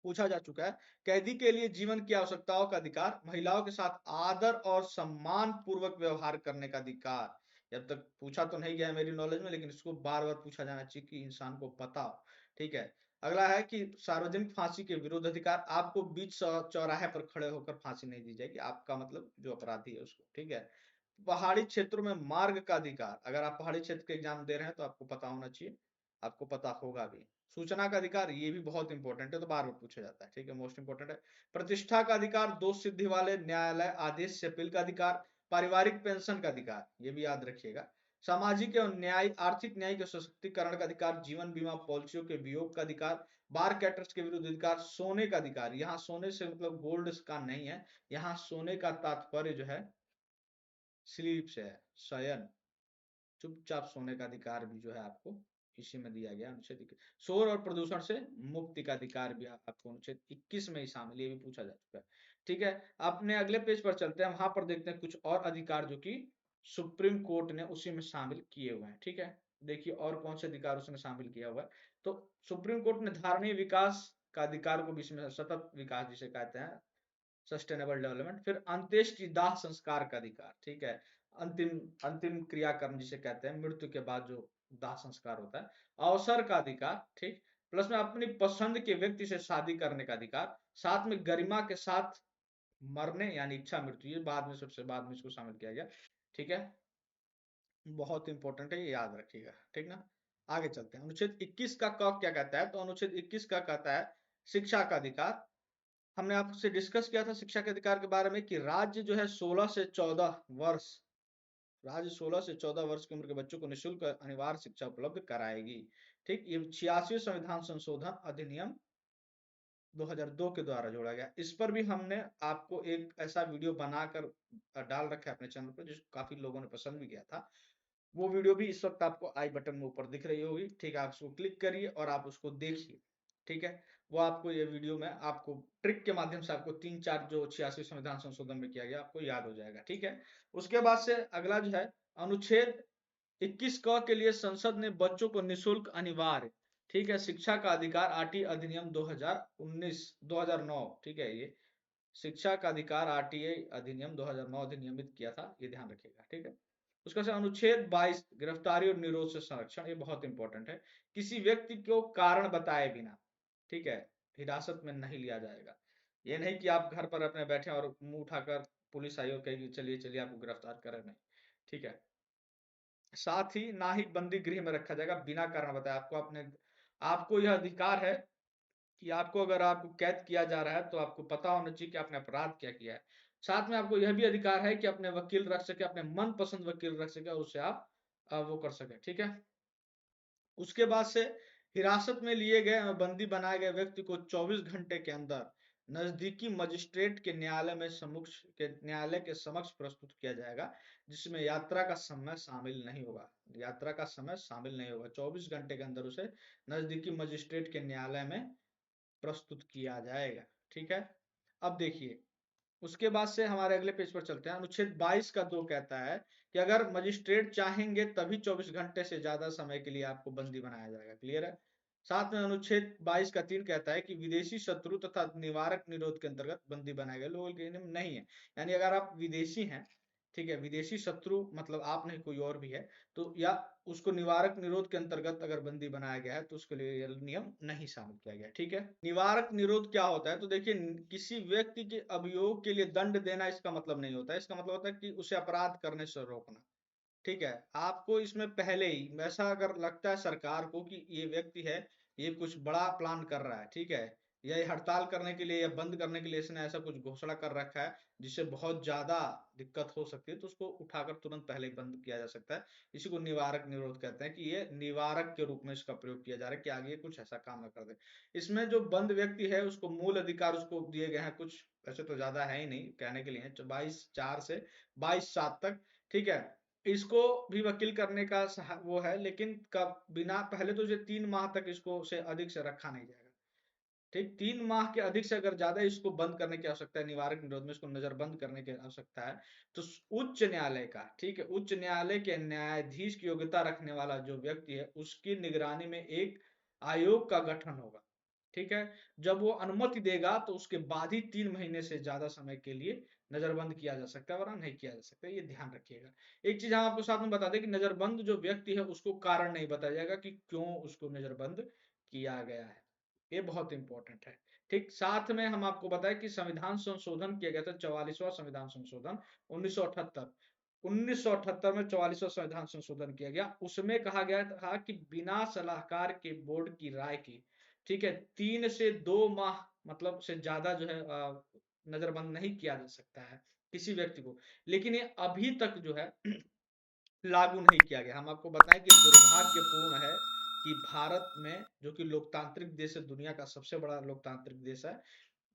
पूछा जा चुका है। कैदी के लिए जीवन की आवश्यकताओं का अधिकार, महिलाओं के साथ आदर और सम्मान पूर्वक व्यवहार करने का अधिकार, जब तक पूछा तो नहीं गया मेरी नॉलेज में, लेकिन इसको बार बार पूछा जाना चाहिए कि इंसान को पता हो। ठीक है, अगला है कि सार्वजनिक फांसी के विरुद्ध अधिकार, आपको बीच चौराहे पर खड़े होकर फांसी नहीं दी जाएगी, आपका मतलब जो अपराधी है उसको। ठीक है, पहाड़ी क्षेत्रों में मार्ग का अधिकार, अगर आप पहाड़ी क्षेत्र के एग्जाम दे रहे हैं तो आपको पता होना चाहिए, आपको पता होगा भी। सूचना का अधिकार, ये भी बहुत इंपॉर्टेंट है, तो बार बार पूछा जाता है। ठीक है, मोस्ट इंपॉर्टेंट है। प्रतिष्ठा का अधिकार, दोष सिद्धि वाले न्यायालय आदेश से अपील का अधिकार, पारिवारिक पेंशन का अधिकार, ये भी याद रखिएगा। सामाजिक एवं न्याय आर्थिक न्याय के सशक्तिकरण का अधिकार, जीवन बीमा पॉलिसियों के वियोग का अधिकार, बार कैटर्स के विरुद्ध अधिकार, सोने का अधिकार, यहाँ सोने से मतलब गोल्ड का नहीं है, यहाँ सोने का तात्पर्य जो है स्लीप से है, शयन, चुपचाप सोने का अधिकार भी जो है आपको इसी में दिया गया अनुच्छेद। शोर और प्रदूषण से मुक्ति का अधिकार भी आपको अनुच्छेद 21 में ही शामिल, ये भी पूछा जा चुका है। ठीक है, अपने अगले पेज पर चलते हैं, वहां पर देखते हैं कुछ और अधिकार जो कि सुप्रीम कोर्ट ने उसी में शामिल किए हुए हैं। ठीक है, देखिए और कौन से अधिकार उसने शामिल किया हुआ है। तो सुप्रीम कोर्ट ने धारणीय विकास का अधिकार को भी इसमें, सतत विकास जिसे कहते हैं, सस्टेनेबल डेवलपमेंट, फिर अंत्येष्टि दाह संस्कार का अधिकार। ठीक है, अंतिम अंतिम क्रियाकर्म जिसे कहते हैं, मृत्यु के बाद जो दाह संस्कार होता है, अवसर का अधिकार। ठीक, प्लस में अपनी पसंद के व्यक्ति से शादी करने का अधिकार, साथ में गरिमा के साथ मरने यानी इच्छा मृत्यु, ये बाद में, सबसे बाद में इसको शामिल किया गया। ठीक है, बहुत इंपॉर्टेंट है, ये याद रखिएगा। ठीक ना, आगे चलते हैं। अनुच्छेद 21 का क क्या कहता है, तो अनुच्छेद 21 का कहता है शिक्षा का अधिकार। हमने आपसे डिस्कस किया था शिक्षा के अधिकार के बारे में कि राज्य जो है 16 से 14 वर्ष, राज्य 16 से 14 वर्ष की उम्र के बच्चों को निःशुल्क अनिवार्य शिक्षा उपलब्ध कराएगी। ठीक, ये 86 संविधान संशोधन अधिनियम 2002 के द्वारा जोड़ा गया। इस पर भी हमने आपको एक ऐसा वीडियो बनाकर डाल रखा है अपने चैनल पर, जिसको काफी लोगों ने पसंद भी किया था। वो वीडियो भी इस वक्त आपको आई बटन में ऊपर दिख रही होगी। ठीक है, आप उसको क्लिक करिए और आप उसको देखिए। ठीक है, वो आपको ये वीडियो में आपको ट्रिक के माध्यम से आपको 3-4 जो 86 संविधान संशोधन में किया गया आपको याद हो जाएगा। ठीक है, उसके बाद से अगला जो है अनुच्छेद 21 क के लिए संसद ने बच्चों को निःशुल्क अनिवार्य, ठीक है, शिक्षा का अधिकार आरटी अधिनियम 2009, ठीक है, ये शिक्षा का अधिकार आरटीए अधिनियम 2009 अधिनियमित किया था, ये ध्यान रखिएगा। ठीक है, उसका से अनुच्छेद 22 गिरफ्तारी और निरोध से संरक्षण, ये बहुत इंपॉर्टेंट है। किसी व्यक्ति को कारण बताए बिना, ठीक है, हिरासत में नहीं लिया जाएगा। ये नहीं कि आप घर पर अपने बैठे और मुंह उठाकर पुलिस आई और कहेगी चलिए चलिए आपको गिरफ्तार करें, नहीं। ठीक है, साथ ही ना ही बंदी गृह में रखा जाएगा बिना कारण बताए। आपको यह अधिकार है कि आपको अगर आपको कैद किया जा रहा है तो आपको पता होना चाहिए कि आपने अपराध क्या किया है। साथ में आपको यह भी अधिकार है कि अपने वकील रख सके, अपने मनपसंद वकील रख सके, उससे आप वो कर सके। ठीक है, उसके बाद से हिरासत में लिए गए बंदी बनाए गए व्यक्ति को 24 घंटे के अंदर नजदीकी मजिस्ट्रेट के न्यायालय के समक्ष प्रस्तुत किया जाएगा, जिसमें यात्रा का समय शामिल नहीं होगा। यात्रा का समय शामिल नहीं होगा, 24 घंटे के अंदर उसे नजदीकी मजिस्ट्रेट के न्यायालय में प्रस्तुत किया जाएगा। ठीक है, अब देखिए उसके बाद से हमारे अगले पेज पर चलते हैं। अनुच्छेद 22 का 2 कहता है कि अगर मजिस्ट्रेट चाहेंगे तभी 24 घंटे से ज्यादा समय के लिए आपको बंदी बनाया जाएगा। क्लियर है। साथ में अनुच्छेद 22 का 3 कहता है कि विदेशी शत्रु तथा निवारक निरोध के अंतर्गत बंदी बनाए गए लोगों के नियम नहीं है। यानी अगर आप विदेशी हैं, ठीक है, विदेशी शत्रु मतलब आप नहीं कोई और भी है, तो या उसको निवारक निरोध के अंतर्गत अगर बंदी बनाया गया है तो उसके लिए यह नियम नहीं शामिल किया गया। ठीक है, निवारक निरोध क्या होता है? तो देखिए, किसी व्यक्ति के अभियोग के लिए दंड देना इसका मतलब नहीं होता है। इसका मतलब होता है कि उसे अपराध करने से रोकना। ठीक है, आपको इसमें पहले ही वैसा अगर लगता है सरकार को कि ये व्यक्ति है, ये कुछ बड़ा प्लान कर रहा है, ठीक है, या ये हड़ताल करने के लिए या बंद करने के लिए इसने ऐसा कुछ घोषणा कर रखा है जिससे बहुत ज्यादा दिक्कत हो सकती है, तो उसको उठाकर तुरंत पहले ही बंद किया जा सकता है। इसी को निवारक निरोध कहते हैं कि ये निवारक के रूप में इसका प्रयोग किया जा रहा है कि आगे कुछ ऐसा काम न कर दे। इसमें जो बंद व्यक्ति है उसको मूल अधिकार उसको दिए गए हैं कुछ, वैसे तो ज्यादा है ही नहीं कहने के लिए, 22/4 से 22/7 तक। ठीक है, इसको भी वकील करने का वो है, लेकिन कब बिना पहले तो ये 3 माह तक इसको से अधिक से रखा नहीं जाएगा। ठीक, 3 माह के अधिक से अगर ज्यादा इसको बंद करने की आवश्यकता है, निवारक निरोध में इसको नजरबंद करने की आवश्यकता है, तो उच्च न्यायालय का, ठीक है, उच्च न्यायालय के न्यायाधीश की योग्यता रखने वाला जो व्यक्ति है उसकी निगरानी में एक आयोग का गठन होगा। ठीक है, जब वो अनुमति देगा तो उसके बाद ही 3 महीने से ज्यादा समय के लिए नजरबंद किया जा सकता है, वरना नहीं किया जा सकता, ये ध्यान रखिएगा। एक चीज हम आपको साथ में बता दें कि नजरबंद जो व्यक्ति है उसको कारण नहीं बताया जाएगा कि क्यों उसको नजरबंद किया गया है, ये बहुत इंपॉर्टेंट है। ठीक, साथ में हम आपको बताएं कि संविधान संशोधन किया गया था, 44वां संविधान संशोधन 1978। 1978 में 44वां संविधान संशोधन किया गया, उसमें कहा गया था कि बिना सलाहकार के बोर्ड की राय की, ठीक है, 3 से 2 माह मतलब से ज्यादा जो है नजरबंद नहीं किया जा सकता है किसी व्यक्ति को। लेकिन ये अभी तक जो है लागू नहीं किया गया। हम आपको बताएं कि दुर्भाग्यपूर्ण है कि भारत में, जो कि लोकतांत्रिक देश है, दुनिया का सबसे बड़ा लोकतांत्रिक देश है,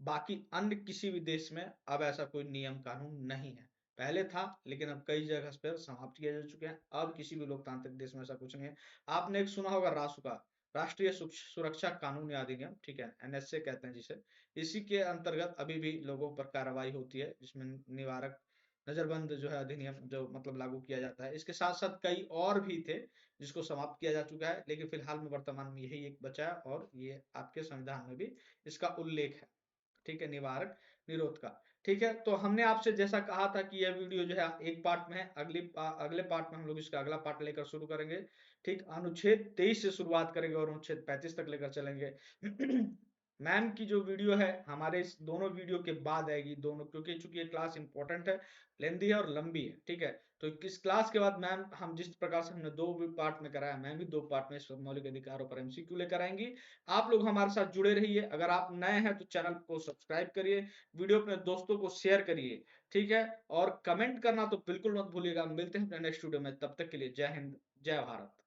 बाकी अन्य किसी भी देश में अब ऐसा कोई नियम कानून नहीं है। पहले था लेकिन अब कई जगह पर समाप्त किए जा चुके हैं, अब किसी भी लोकतांत्रिक देश में ऐसा कुछ नहीं है। आपने एक सुना होगा रासुका, राष्ट्रीय सुरक्षा कानून अधिनियम, ठीक है, एनएसए कहते हैं जिसे, इसी के अंतर्गत अभी भी लोगों पर कार्रवाई होती है, जिसमें निवारक नजरबंद जो है अधिनियम जो मतलब लागू किया जाता है। इसके साथ साथ कई और भी थे जिसको समाप्त किया जा चुका है, लेकिन फिलहाल में वर्तमान में यही एक बचा है और ये आपके संविधान में भी इसका उल्लेख है। ठीक है, निवारक निरोध का। ठीक है, तो हमने आपसे जैसा कहा था कि यह वीडियो जो है एक पार्ट में है, अगले पार्ट में हम लोग इसका अगला पार्ट लेकर शुरू करेंगे। ठीक, अनुच्छेद 23 से शुरुआत करेंगे और अनुच्छेद 35 तक लेकर चलेंगे। मैम की जो वीडियो है हमारे इस दोनों वीडियो के बाद आएगी दोनों, क्योंकि चूंकि ये क्लास इंपॉर्टेंट है, लेंदी है और लंबी है। ठीक है, तो इस क्लास के बाद मैम हम जिस प्रकार से हमने 2 पार्ट में कराया, मैम भी 2 पार्ट में मौलिक अधिकारों पर एमसीक्यू लेकर आएंगी। आप लोग हमारे साथ जुड़े रहिए। अगर आप नए हैं तो चैनल को सब्सक्राइब करिए, वीडियो अपने दोस्तों को शेयर करिए। ठीक है, और कमेंट करना तो बिल्कुल मत भूलिएगा। मिलते हैं अपने नेक्स्ट वीडियो में, तब तक के लिए जय हिंद, जय भारत।